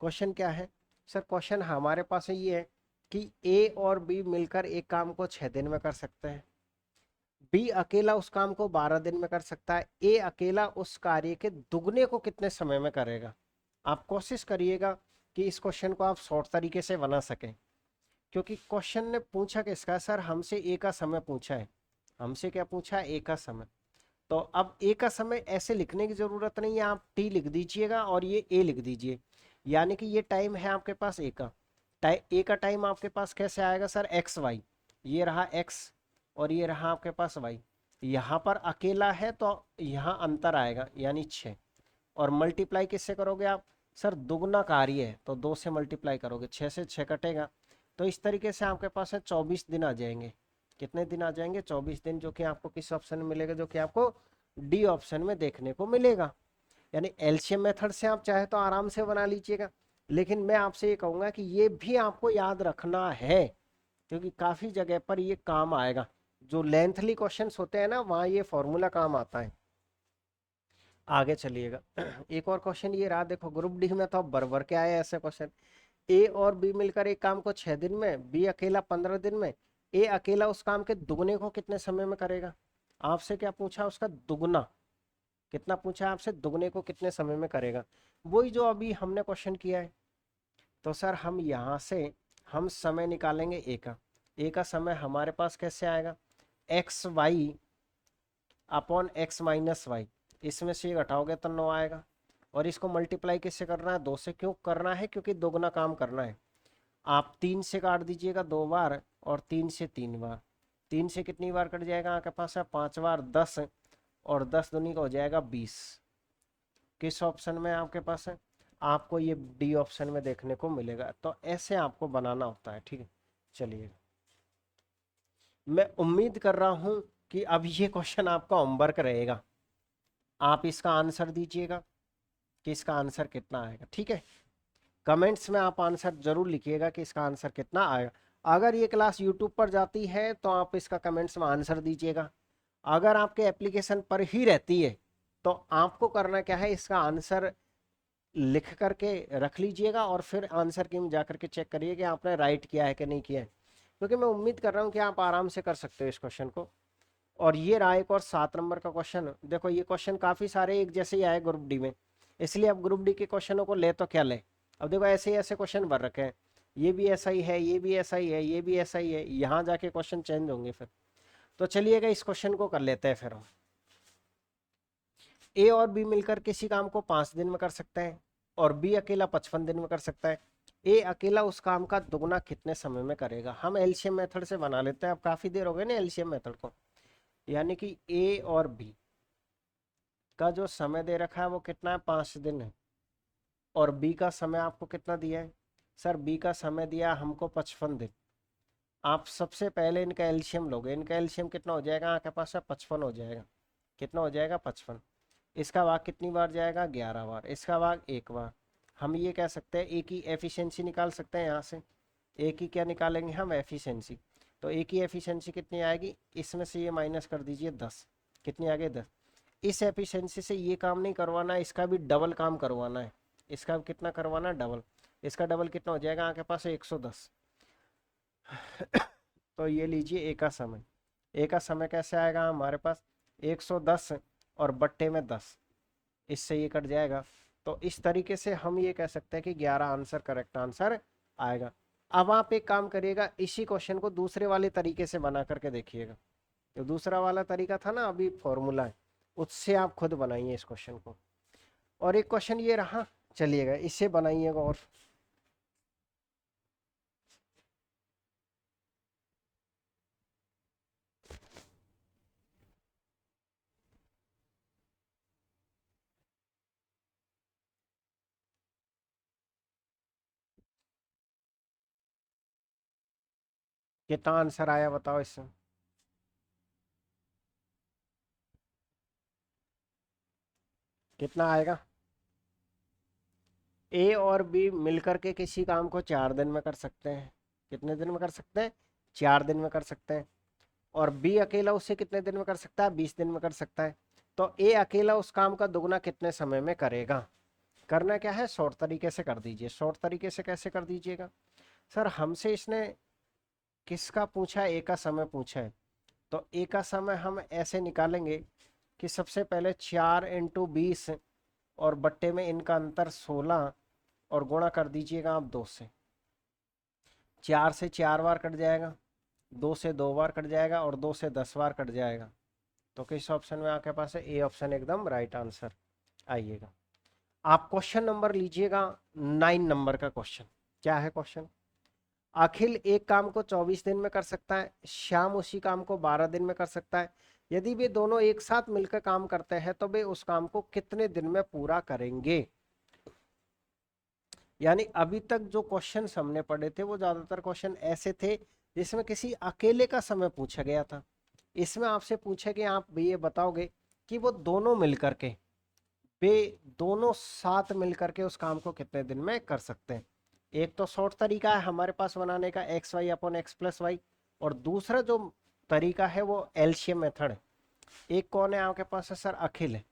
क्वेश्चन क्या है सर, क्वेश्चन हमारे पास ये है कि ए और बी मिलकर एक काम को 6 दिन में कर सकते हैं। बी अकेला उस काम को 12 दिन में कर सकता है। ए अकेला उस कार्य के दुगने को कितने समय में करेगा। आप कोशिश करिएगा कि इस क्वेश्चन को आप शॉर्ट तरीके से बना सकें, क्योंकि क्वेश्चन ने पूछा किसका, सर हमसे ए का समय पूछा है। हमसे क्या पूछा है, ए का समय। तो अब ए का समय ऐसे लिखने की जरूरत नहीं है, आप टी लिख दीजिएगा और ये ए लिख दीजिए। यानी कि ये टाइम है आपके पास ए का। ए का टाइम आपके पास कैसे आएगा सर, एक्स वाई। ये रहा एक्स और ये रहा आपके पास वाई। यहाँ पर अकेला है तो यहाँ अंतर आएगा यानी 6। और मल्टीप्लाई किससे करोगे आप, सर दुगना कार्य है तो 2 से मल्टीप्लाई करोगे, 6 से 6 कटेगा। तो इस तरीके से आपके पास है 24 दिन आ जाएंगे। कितने दिन आ जाएंगे, 24 दिन, जो कि आपको किस ऑप्शन में मिलेगा, जो कि आपको डी ऑप्शन में देखने को मिलेगा। यानी एलसीएम मेथड से आप चाहे तो आराम से बना लीजिएगा, लेकिन मैं आपसे ये कहूंगा कि ये भी आपको याद रखना है, क्योंकि काफी जगह पर ये काम आएगा। जो लेंथली क्वेश्चंस होते हैं ना, वहां ये फॉर्मूला काम आता है। आगे चलिएगा। एक और क्वेश्चन ये रहा, देखो ग्रुप डी में तो भर भर के आए ऐसे क्वेश्चन। ए और बी मिलकर एक काम को 6 दिन में, बी अकेला 15 दिन में, ए अकेला उस काम के दुगने को कितने समय में करेगा। आपसे क्या पूछा, उसका दुगना। कितना पूछा आपसे, दुगने को कितने समय में करेगा। वही जो अभी हमने क्वेश्चन किया है। तो सर हम यहाँ से हम समय निकालेंगे ए का। ए का समय हमारे पास कैसे आएगा, x Y upon x minus y. इसमें से घटाओगे तो 9 आएगा। और इसको मल्टीप्लाई किससे करना है, 2 से। क्यों करना है, क्योंकि दोगुना काम करना है। आप 3 से काट दीजिएगा 2 बार और 3 से 3 बार। 3 से कितनी बार कट जाएगा आपके पास है, 5 बार, 10, और 10 दूनी का हो जाएगा 20। किस ऑप्शन में आपके पास है, आपको ये डी ऑप्शन में देखने को मिलेगा। तो ऐसे आपको बनाना होता है, ठीक है। चलिए, मैं उम्मीद कर रहा हूं कि अब ये क्वेश्चन आपका होमवर्क रहेगा। आप इसका आंसर दीजिएगा कि इसका आंसर कितना आएगा, ठीक है। कमेंट्स में आप आंसर जरूर लिखिएगा कि इसका आंसर कितना आएगा। अगर ये क्लास यूट्यूब पर जाती है तो आप इसका कमेंट्स में आंसर दीजिएगा। अगर आपके एप्लीकेशन पर ही रहती है तो आपको करना क्या है, इसका आंसर लिख करके रख लीजिएगा और फिर आंसर की में जाकर के चेक करिए कि आपने राइट किया है कि नहीं किया है। क्योंकि मैं उम्मीद कर रहा हूँ कि आप आराम से कर सकते हो इस क्वेश्चन को। और ये रहा एक और 7 नंबर का क्वेश्चन। देखो ये क्वेश्चन काफी सारे एक जैसे ही आए ग्रुप डी में, इसलिए अब ग्रुप डी के क्वेश्चनों को ले तो क्या ले। अब देखो ऐसे ही ऐसे क्वेश्चन भर रखे हैं, ये भी ऐसा ही है, ये भी ऐसा ही है, ये भी ऐसा ही है, यहाँ जाके क्वेश्चन चेंज होंगे फिर। तो चलिएगा इस क्वेश्चन को कर लेते हैं फिर हम। ए और बी मिलकर किसी काम को 5 दिन में कर सकते हैं और बी अकेला 55 दिन में कर सकता है। ए अकेला उस काम का दुगना कितने समय में करेगा। हम एलसीएम मेथड से बना लेते हैं, अब काफी देर हो गई ना एलसीएम मेथड को। यानी कि ए और बी का जो समय दे रखा है वो कितना है, 5 दिन है। और बी का समय आपको कितना दिया है, सर बी का समय दिया हमको 55 दिन। आप सबसे पहले इनका एलसीएम लोगे, इनका एलसीएम कितना हो जाएगा आपके पास है, 55 हो जाएगा। कितना हो जाएगा, 55। इसका भाग कितनी बार जाएगा, 11 बार। इसका भाग 1 बार। हम ये कह सकते हैं ए की एफिशिएंसी निकाल सकते हैं यहाँ से। ए की क्या निकालेंगे हम, एफिशिएंसी। तो ए की एफिशिएंसी कितनी आएगी, इसमें से ये माइनस कर दीजिए 10। कितनी आ गई, 10। इस एफिशिएंसी से ये काम नहीं करवाना है, इसका भी डबल काम करवाना है। इसका कितना करवाना है, डबल। इसका डबल कितना हो जाएगा आपके पास, 110। तो ये लीजिए ए का समय। ए का समय कैसे आएगा हमारे पास, 110 और बट्टे में 10, इससे ये कट जाएगा। तो इस तरीके से हम ये कह सकते हैं कि 11 आंसर करेक्ट आंसर आएगा। अब आप एक काम करिएगा, इसी क्वेश्चन को दूसरे वाले तरीके से बना करके देखिएगा। तो दूसरा वाला तरीका था ना अभी फॉर्मूला है, उससे आप खुद बनाइए इस क्वेश्चन को। और एक क्वेश्चन ये रहा, चलिएगा इससे बनाइएगा। और कितना आंसर आया बताओ इससे, कितना आएगा। ए और बी मिलकर के किसी काम को 4 दिन में कर सकते हैं। कितने दिन में कर सकते हैं, 4 दिन में कर सकते हैं। और बी अकेला उसे कितने दिन में कर सकता है, 20 दिन में कर सकता है। तो ए अकेला उस काम का दुगना कितने समय में करेगा। करना क्या है, शॉर्ट तरीके से कर दीजिए। शॉर्ट तरीके से कैसे कर दीजिएगा, सर हमसे इसने किसका पूछा है, ए का समय पूछा है। तो ए का समय हम ऐसे निकालेंगे कि सबसे पहले 4 × 20 और बट्टे में इनका अंतर 16 और गुणा कर दीजिएगा आप 2 से। 4 से 4 बार कट जाएगा, 2 से 2 बार कट जाएगा और 2 से 10 बार कट जाएगा। तो किस ऑप्शन में आपके पास है, ए ऑप्शन एकदम राइट आंसर। आइएगा आप क्वेश्चन नंबर लीजिएगा 9 नंबर का क्वेश्चन। क्या है क्वेश्चन, अखिल एक काम को 24 दिन में कर सकता है, श्याम उसी काम को 12 दिन में कर सकता है। यदि वे दोनों एक साथ मिलकर काम करते हैं तो वे उस काम को कितने दिन में पूरा करेंगे। यानी अभी तक जो क्वेश्चन हमने पढ़े थे वो ज्यादातर क्वेश्चन ऐसे थे जिसमें किसी अकेले का समय पूछा गया था। इसमें आपसे पूछा कि आप भी ये बताओगे कि वो दोनों मिलकर के, वे दोनों साथ मिलकर के उस काम को कितने दिन में कर सकते हैं। एक तो शॉर्ट तरीका है हमारे पास बनाने का, x Y upon x plus y. और दूसरा जो तरीका है वो एलसीएम मेथड है। एक कौन है आपके पास है, सर अखिल है।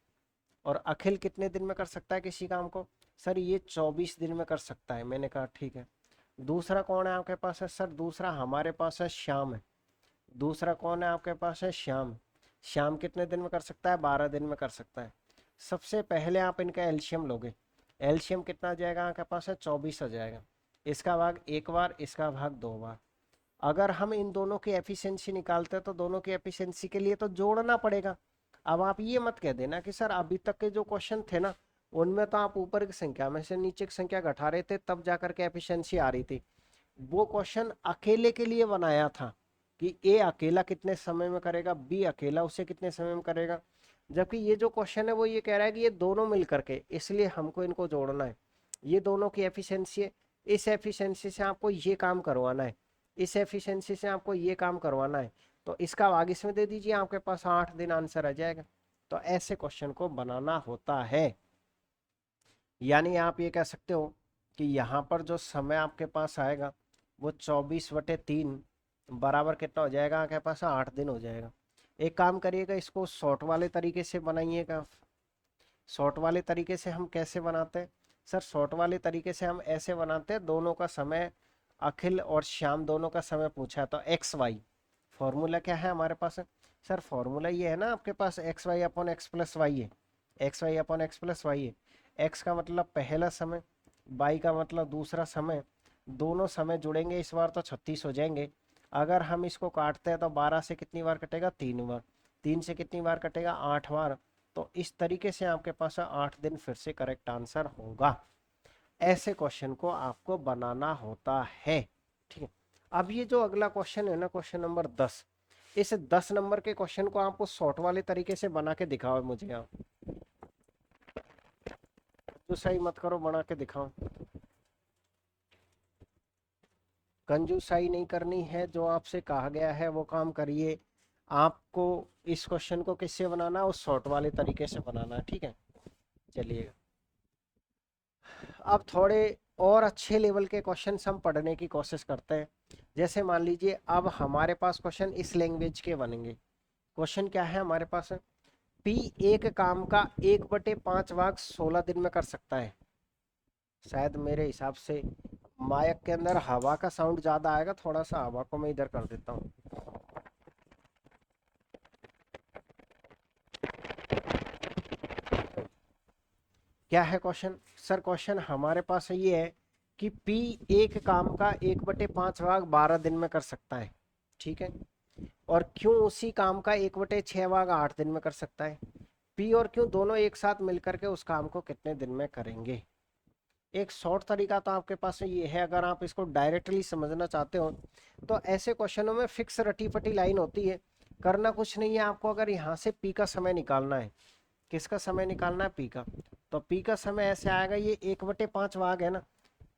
और अखिल कितने दिन में कर सकता है किसी काम को, सर ये 24 दिन में कर सकता है। मैंने कहा ठीक है। दूसरा कौन है आपके पास है, सर दूसरा हमारे पास है श्याम है। दूसरा कौन है आपके पास है, श्याम। श्याम कितने दिन में कर सकता है, 12 दिन में कर सकता है। सबसे पहले आप इनका एलसीएम लोगे, एलसीएम कितना आ जाएगा आपके पास है, 24 आ जाएगा। इसका भाग 1 बार, इसका भाग 2 बार। अगर हम इन दोनों की एफिशिएंसी निकालते हैं तो दोनों की एफिशिएंसी के लिए तो जोड़ना पड़ेगा। अब आप ये मत कह देना कि सर अभी तक के जो क्वेश्चन थे ना उनमें तो आप ऊपर की संख्या में से नीचे की संख्या घटा रहे थे, तब जाकर के एफिशिएंसी आ रही थी। वो क्वेश्चन अकेले के लिए बनाया था कि ए अकेला कितने समय में करेगा, बी अकेला उसे कितने समय में करेगा। जबकि ये जो क्वेश्चन है वो ये कह रहा है कि ये दोनों मिल करके, इसलिए हमको इनको जोड़ना है। ये दोनों की एफिशिएंसी है, इस एफिशिएंसी से आपको ये काम करवाना है, इस एफिशिएंसी से आपको ये काम करवाना है। तो इसका भाग इसमें दे दीजिए, आपके पास 8 दिन आंसर आ जाएगा। तो ऐसे क्वेश्चन को बनाना होता है। यानी आप ये कह सकते हो कि यहाँ पर जो समय आपके पास आएगा वो 24/3 बराबर कितना हो जाएगा, आपके पास 8 दिन हो जाएगा। एक काम करिएगा, इसको शॉर्ट वाले तरीके से बनाइएगा। शॉर्ट वाले तरीके से हम कैसे बनाते हैं सर? शॉर्ट वाले तरीके से हम ऐसे बनाते हैं, दोनों का समय, अखिल और श्याम दोनों का समय पूछा, तो एक्स वाई फॉर्मूला क्या है हमारे पास? सर फॉर्मूला ये है ना आपके पास, X Y upon x plus Y है, x Y upon x plus Y है। एक्स का मतलब पहला समय, वाई का मतलब दूसरा समय, दोनों समय जुड़ेंगे इस बार तो 36 हो जाएंगे। अगर हम इसको काटते हैं तो 12 से कितनी बार कटेगा, 3 बार, 3 से कितनी बार कटेगा, 8 बार। तो इस तरीके से आपके पास 8 दिन फिर से करेक्ट आंसर होगा। ऐसे क्वेश्चन को आपको बनाना होता है, ठीक है। अब ये जो अगला क्वेश्चन है ना, क्वेश्चन नंबर 10, इस 10 नंबर के क्वेश्चन को आपको शॉर्ट वाले तरीके से बना के दिखाओ मुझे। आप तो सही मत करो, बना के दिखाओ। कंजूसाई नहीं करनी है, जो आपसे कहा गया है वो काम करिए। आपको इस क्वेश्चन को किससे बनाना है, उस शॉर्ट वाले तरीके से बनाना है, ठीक है। चलिए अब थोड़े और अच्छे लेवल के क्वेश्चंस हम पढ़ने की कोशिश करते हैं। जैसे मान लीजिए अब हमारे पास क्वेश्चन इस लैंग्वेज के बनेंगे। क्वेश्चन क्या है हमारे पास? पी एक काम का 1/5 भाग 16 दिन में कर सकता है। शायद मेरे हिसाब से माइक के अंदर हवा का साउंड ज्यादा आएगा, थोड़ा सा हवा को मैं इधर कर देता हूँ। क्या है क्वेश्चन? सर क्वेश्चन हमारे पास ये है कि पी एक काम का 1/5 भाग 12 दिन में कर सकता है, ठीक है। और क्यों उसी काम का 1/6 भाग 8 दिन में कर सकता है? पी और क्यों दोनों एक साथ मिलकर के उस काम को कितने दिन में करेंगे? एक शॉर्ट तरीका तो आपके पास ये है, अगर आप इसको डायरेक्टली समझना चाहते हो तो ऐसे क्वेश्चनों में फिक्स रटी पटी लाइन होती है, करना कुछ नहीं है आपको। अगर यहाँ से पी का समय निकालना है, किसका समय निकालना है, पी का, तो पी का समय ऐसे आएगा, ये 1/5 भाग है ना,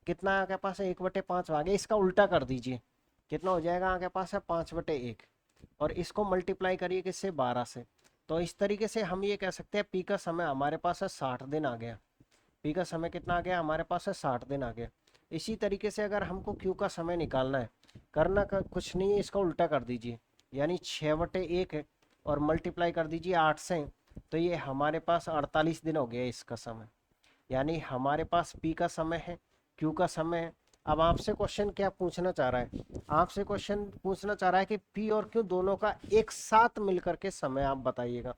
कितना आपके पास है, 1/5 भाग है, इसका उल्टा कर दीजिए, कितना हो जाएगा आपके पास है, 5/1। और इसको मल्टीप्लाई करिए किससे, 12 से। तो इस तरीके से हम ये कह सकते हैं पी का समय हमारे पास है 60 दिन आ गया। पी का समय कितना आ गया हमारे पास है, 60 दिन आ गया। इसी तरीके से अगर हमको क्यू का समय निकालना है, करना का कुछ नहीं है, इसका उल्टा कर दीजिए, यानी 6/1 है, और मल्टीप्लाई कर दीजिए 8 से। तो ये हमारे पास 48 दिन हो गया इसका समय। यानी हमारे पास पी का समय है, क्यू का समय है। अब आपसे क्वेश्चन क्या पूछना चाह रहा है? आपसे क्वेश्चन पूछना चाह रहा है कि पी और क्यू दोनों का एक साथ मिलकर के समय आप बताइएगा।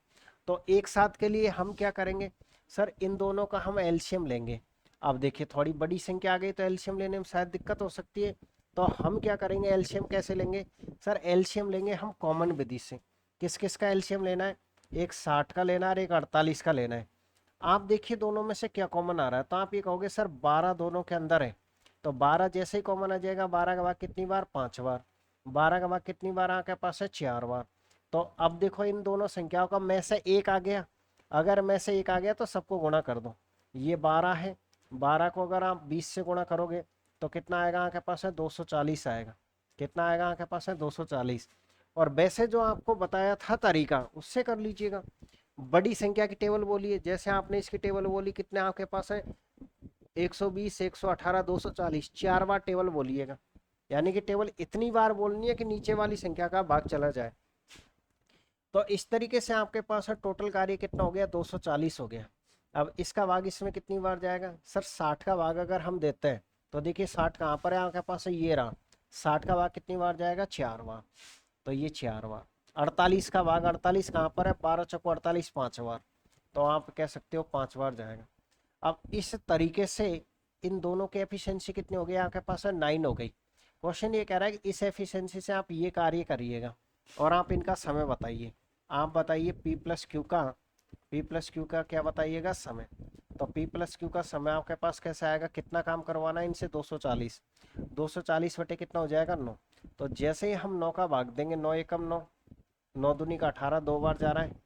तो एक साथ के लिए हम क्या करेंगे सर, इन दोनों का हम एलसीएम लेंगे। अब देखिए थोड़ी बड़ी संख्या आ गई तो एलसीएम लेने में शायद दिक्कत हो सकती है, तो हम क्या करेंगे, एलसीएम कैसे लेंगे सर? एलसीएम लेंगे हम कॉमन विधि से। किस किस का एलसीएम लेना है? एक 60 का लेना है और एक 48 का लेना है। आप देखिए दोनों में से क्या कॉमन आ रहा है, तो आप ये कहोगे सर 12 दोनों के अंदर है, तो 12 जैसे ही कॉमन आ जाएगा, 12 का भाग कितनी बार, 5 बार, 12 का भाग कितनी बार आपके पास है, 4 बार। तो अब देखो इन दोनों संख्याओं का में से एक आ गया, अगर में से एक आ गया तो सबको गुणा कर दो। ये 12 है, 12 को अगर आप 20 से गुणा करोगे तो कितना आएगा आपके पास है, 240 आएगा। कितना आएगा आपके पास है, 240। और वैसे जो आपको बताया था तरीका, उससे कर लीजिएगा। बड़ी संख्या की टेबल बोलिए, जैसे आपने इसकी टेबल बोली, कितने आपके पास है, 120, 118, 240, 4 बार टेबल बोलिएगा। यानी कि टेबल इतनी बार बोलनी है कि नीचे वाली संख्या का भाग चला जाए। तो इस तरीके से आपके पास टोटल कार्य कितना हो गया, 240 हो गया। अब इसका भाग इसमें कितनी बार जाएगा सर, 60 का भाग अगर हम देते हैं तो देखिए 60 कहाँ पर है आपके पास है, ये रहा। 60 का भाग कितनी बार जाएगा, 4 बार, तो ये 4 बार। 48 का भाग, 48 कहाँ पर है, 12 चौको 48, 5 बार, तो आप कह सकते हो 5 बार जाएगा। अब इस तरीके से इन दोनों की एफिशिएंसी कितनी हो गई आपके पास है, 9 हो गई। क्वेश्चन ये कह रहा है कि इस एफिशिएंसी से आप ये कार्य करिएगा और आप इनका समय बताइए। आप बताइए पी प्लस क्यू का क्या बताइएगा, समय। तो P प्लस क्यू का समय आपके पास कैसे आएगा, कितना काम करवाना है इनसे, 240। 240 बटे कितना हो जाएगा, 9। तो जैसे ही हम 9 का भाग देंगे, 9 एकम 9, 9 दूनी का 18, 2 बार जा रहा है।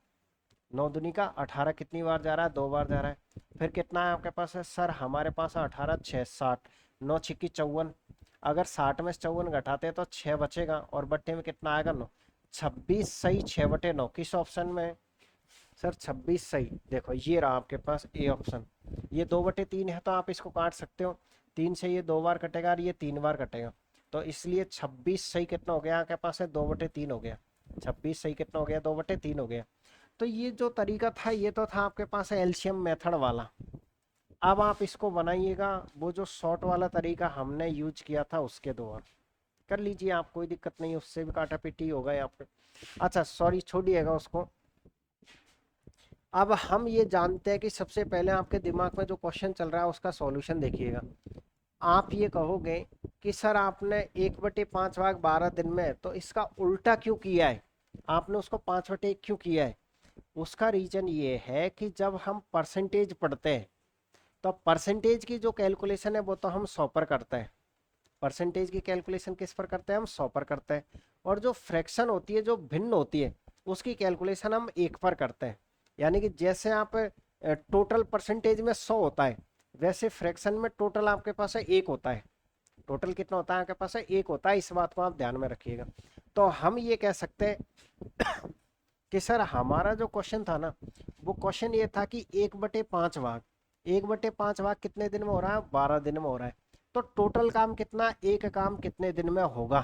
9 दूनी का 18 कितनी बार जा रहा है, 2 बार जा रहा है। फिर कितना है आपके पास है सर, हमारे पास 18 6 60, 9 छिक्की 54। अगर 60 में से 54 घटाते हैं तो 6 बचेगा, और बट्टे में कितना आएगा, 9। 26 सही 6 बटे 9 किस ऑप्शन में है सर, 26 सही। देखो ये रहा आपके पास ए ऑप्शन। ये 2/3 है तो आप इसको काट सकते हो, 3 से ये 2 बार कटेगा और ये 3 बार कटेगा, तो इसलिए 26 सही कितना हो गया आपके पास है, 2/3 हो गया। 26 सही कितना हो गया, 2/3 हो गया। तो ये जो तरीका था ये तो था आपके पास एलसीएम मेथड वाला। अब आप इसको बनाइएगा वो जो शॉर्ट वाला तरीका हमने यूज किया था उसके द्वारा, कर लीजिए आप, कोई दिक्कत नहीं, उससे भी काटा पीटी होगा यहाँ पे। अच्छा सॉरी छोड़िएगा उसको। अब हम ये जानते हैं कि सबसे पहले आपके दिमाग में जो क्वेश्चन चल रहा है उसका सॉल्यूशन देखिएगा। आप ये कहोगे कि सर आपने 1/5 भाग 12 दिन में, तो इसका उल्टा क्यों किया है, आपने उसको 5/1 क्यों किया है। उसका रीजन ये है कि जब हम परसेंटेज पढ़ते हैं तो परसेंटेज की जो कैलकुलेशन है वो तो हम 100 पर करते हैं। परसेंटेज की कैलकुलेशन किस पर करते हैं, हम 100 पर करते हैं। और जो फ्रैक्शन होती है, जो भिन्न होती है, उसकी कैलकुलेशन हम 1 पर करते हैं। यानी कि जैसे आप टोटल परसेंटेज में 100 होता है, वैसे फ्रैक्शन में टोटल आपके पास है 1 होता है। टोटल कितना होता है आपके पास है, 1 होता है। इस बात को आप ध्यान में रखिएगा। तो हम ये कह सकते हैं कि सर हमारा जो क्वेश्चन था ना, वो क्वेश्चन ये था कि 1/5 भाग, 1/5 भाग कितने दिन में हो रहा है, 12 दिन में हो रहा है। तो टोटल काम कितना, एक काम कितने दिन में होगा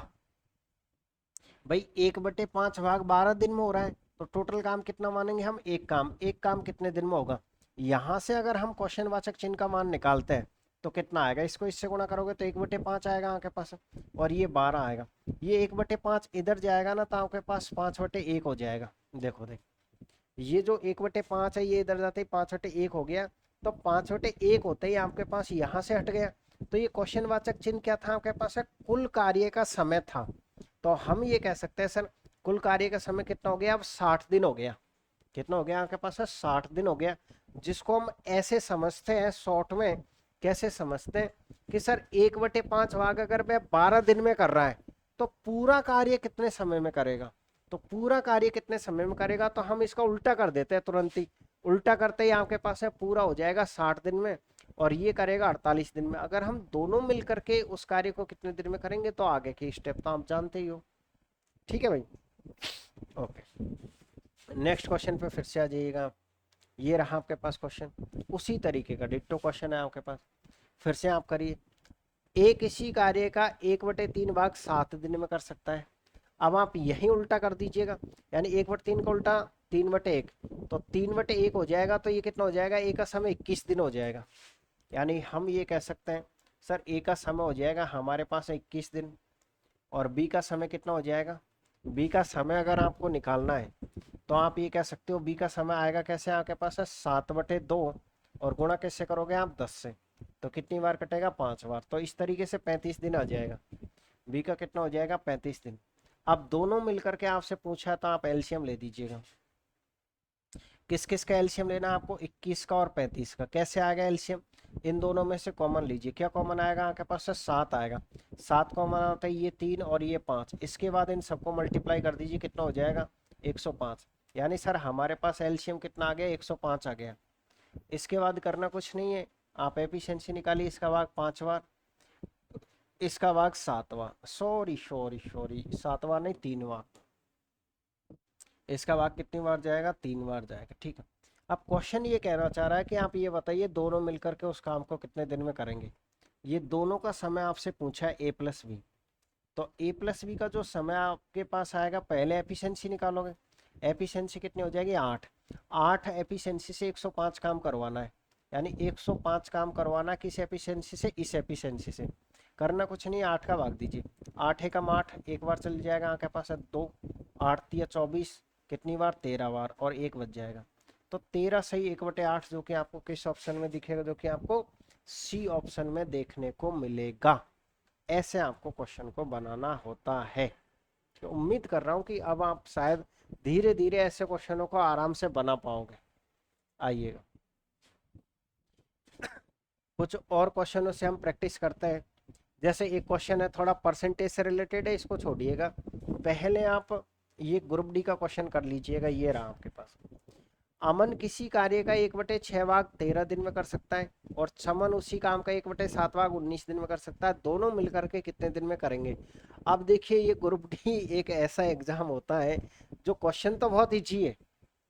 भाई, 1/5 भाग 12 दिन में हो रहा है, तो टोटल काम कितना मानेंगे हम, एक काम। एक काम कितने दिन में होगा, यहां से अगर हम क्वेश्चन वाचक चिन्ह का मान निकालते हैं तो कितना आएगा, इसको इससे गुणा करोगे तो 1/5 आएगा आपके पास, और ये 12 आएगा। ये 1/5 इधर जाएगा ना तो आपके पास 5/1 हो जाएगा। देखो देख, ये जो 1/5 है ये इधर जाते ही 5/1 हो गया। तो 5/1 होते ही आपके पास यहाँ से हट गया। तो ये क्वेश्चन वाचक चिन्ह क्या था आपके पास है, कुल कार्य का समय था। तो हम ये कह सकते हैं सर कुल कार्य का समय कितना हो गया, अब 60 दिन हो गया। कितना हो गया आपके पास है, 60 दिन हो गया। जिसको हम ऐसे समझते हैं शॉर्ट में, कैसे समझते हैं कि सर 1/5 भाग अगर वह 12 दिन में कर रहा है तो पूरा कार्य कितने समय में करेगा। तो पूरा कार्य कितने समय में करेगा, तो हम इसका उल्टा कर देते हैं तुरंत ही। उल्टा करते ही आपके पास है पूरा हो जाएगा 60 दिन में, और ये करेगा 48 दिन में। अगर हम दोनों मिलकर के उस कार्य को कितने दिन में करेंगे तो आगे की स्टेप तो आप जानते ही हो। ठीक है भाई, ओके। नेक्स्ट क्वेश्चन पे फिर से आ जाइएगा। ये रहा आपके पास क्वेश्चन, उसी तरीके का डिट्टो क्वेश्चन है आपके पास। फिर से आप करिए, एक इसी कार्य का 1/3 भाग 7 दिन में कर सकता है। अब आप यही उल्टा कर दीजिएगा, यानी 1/3 का उल्टा 3/1, तो 3/1 हो जाएगा। तो ये कितना हो जाएगा, ए का समय 21 दिन हो जाएगा। यानी हम ये कह सकते हैं सर ए का समय हो जाएगा हमारे पास 21 दिन, और बी का समय कितना हो जाएगा। बी का समय अगर आपको निकालना है तो आप ये कह सकते हो बी का समय आएगा कैसे, आपके पास है 7/2, और गुणा कैसे करोगे आप 10 से, तो कितनी बार कटेगा, 5 बार। तो इस तरीके से 35 दिन आ जाएगा। बी का कितना हो जाएगा, 35 दिन। अब दोनों मिलकर के आपसे पूछा तो आप एलसीएम ले दीजिएगा। किस किस का एलसीएम लेना है आपको, 21 का और 35 का। कैसे आएगा एलसीएम, इन दोनों में से कॉमन लीजिए। क्या कॉमन आएगा आपके पास से, 7 आएगा। 7 कॉमन आता है, ये 3 और ये 5। इसके बाद इन सबको मल्टीप्लाई कर दीजिए, कितना हो जाएगा, 105। यानी सर हमारे पास एलसीएम कितना आ गया, 105 आ गया। इसके बाद करना कुछ नहीं है, आप एफिशिएंसी निकालिए। इसका भाग 5 बार, इसका भाग 7 बार, सॉरी सॉरी सॉरी 7 बार नहीं 3 बार। इसका भाग कितनी बार जाएगा, 3 बार जाएगा। ठीक है, अब क्वेश्चन ये कहना चाह रहा है कि आप ये बताइए दोनों मिलकर के उस काम को कितने दिन में करेंगे। ये दोनों का समय आपसे पूछा है ए प्लस बी। तो ए प्लस बी का जो समय आपके पास आएगा, पहले एफिशिएंसी निकालोगे। एफिशिएंसी कितनी हो जाएगी, 8। 8 एफिशिएंसी से 105 काम करवाना है, यानी 105 काम करवाना किस एफिशिएंसी से, इस एफिशिएंसी से। करना कुछ नहीं, 8 का भाग दीजिए। 8 एकम 8, एक बार चल जाएगा आपके पास है 2। 8 तिया 24, कितनी बार, 13 बार, और 1 बच जाएगा। तो 13 सही 1/8, जो कि आपको किस ऑप्शन में दिखेगा, जो कि आपको सी ऑप्शन में देखने को मिलेगा। ऐसे आपको क्वेश्चन को बनाना होता है। तो उम्मीद कर रहा हूँ कि अब आप शायद धीरे धीरे ऐसे क्वेश्चनों को आराम से बना पाओगे। आइएगा, कुछ और क्वेश्चनों से हम प्रैक्टिस करते हैं। जैसे एक क्वेश्चन है थोड़ा परसेंटेज से रिलेटेड है, इसको छोड़िएगा, पहले आप ये ग्रुप डी का क्वेश्चन कर लीजिएगा। ये रहा आपके पास, अमन किसी कार्य का 1/6 भाग 13 दिन में कर सकता है और चमन उसी काम का 1/7 भाग 19 दिन में कर सकता है, दोनों मिलकर के कितने दिन में करेंगे। अब देखिए ये ग्रुप डी एक ऐसा एग्जाम होता है जो क्वेश्चन तो बहुत ईजी है,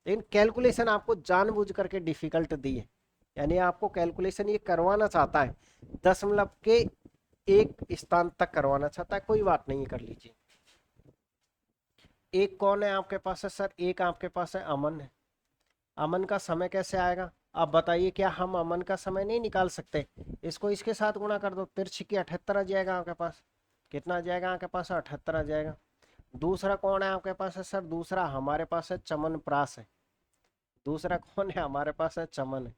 लेकिन कैलकुलेशन आपको जानबूझ करके डिफिकल्ट दी है। यानी आपको कैलकुलेशन ये करवाना चाहता है, दशमलव के एक स्थान तक करवाना चाहता है। कोई बात नहीं, कर लीजिए। एक कौन है आपके पास है सर? एक आपके पास है अमन है। अमन का समय कैसे आएगा? आप बताइए, क्या हम अमन का समय नहीं निकाल सकते? इसको इसके साथ गुणा कर दो, तिरछी की 78 आ जाएगा आपके पास। कितना आ जाएगा आपके पास? 78 आ जाएगा। दूसरा कौन है आपके पास है सर? दूसरा हमारे पास है चमन प्रास है। दूसरा कौन है हमारे पास है? चमन है।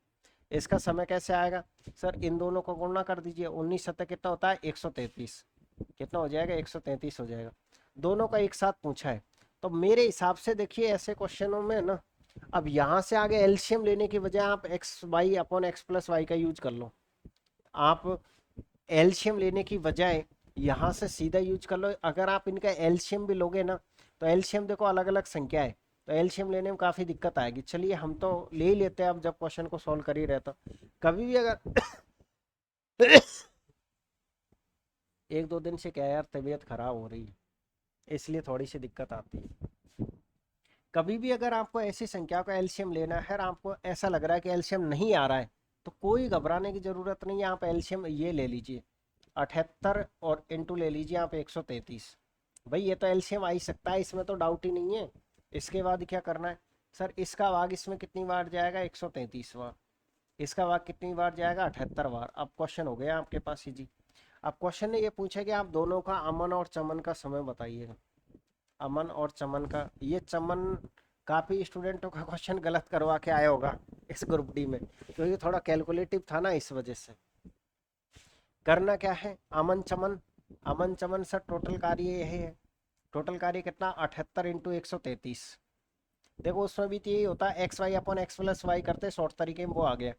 इसका समय कैसे आएगा सर? इन दोनों को गुणा कर दीजिए, 19 सत्तर कितना होता है? 133। कितना हो जाएगा? 133 हो जाएगा। दोनों का एक साथ पूछा है, तो मेरे हिसाब से देखिए ऐसे क्वेश्चनों में ना, अब यहां से आगे एलसीएम लेने की बजाय आप x Y upon x plus y का यूज कर लो। आप एलसीएम लेने की बजाय यहाँ से सीधा यूज कर लो। अगर आप इनका एलसीएम भी लोगे ना, तो एलसीएम देखो अलग अलग संख्या है, तो एलसीएम लेने में काफी दिक्कत आएगी। चलिए हम तो ले ही लेते हैं अब, जब क्वेश्चन को सॉल्व कर ही रहे तो। कभी भी अगर एक दो दिन से क्या यार तबीयत खराब हो रही है, इसलिए थोड़ी सी दिक्कत आती है। कभी भी अगर आपको ऐसी संख्या का एलसीएम लेना है और आपको ऐसा लग रहा है कि एलसीएम नहीं आ रहा है, तो कोई घबराने की जरूरत नहीं है। आप एलसीएम ये ले लीजिए 78 और इंटू ले लीजिए आप 133। भाई ये तो एलसीएम आ ही सकता है, इसमें तो डाउट ही नहीं है। इसके बाद क्या करना है सर? इसका भाग इसमें कितनी बार जाएगा? 133 बार। इसका भाग कितनी बार जाएगा? 78 बार। अब क्वेश्चन हो गया आपके पास ही जी। अब क्वेश्चन ने ये पूछा कि आप दोनों का अमन और चमन का समय बताइएगा। अमन और चमन का, ये चमन काफी स्टूडेंटों का क्वेश्चन गलत करवा के आया होगा इस ग्रुप डी में, क्योंकि थोड़ा कैलकुलेटिव था ना, इस वजह से। करना क्या है? अमन चमन, अमन चमन सर टोटल कार्य यही है। टोटल कार्य कितना? 78 इंटू 133। देखो उसमें भी तो यही होता है, x Y upon x plus Y करते शॉर्ट तरीके में, वो आ गया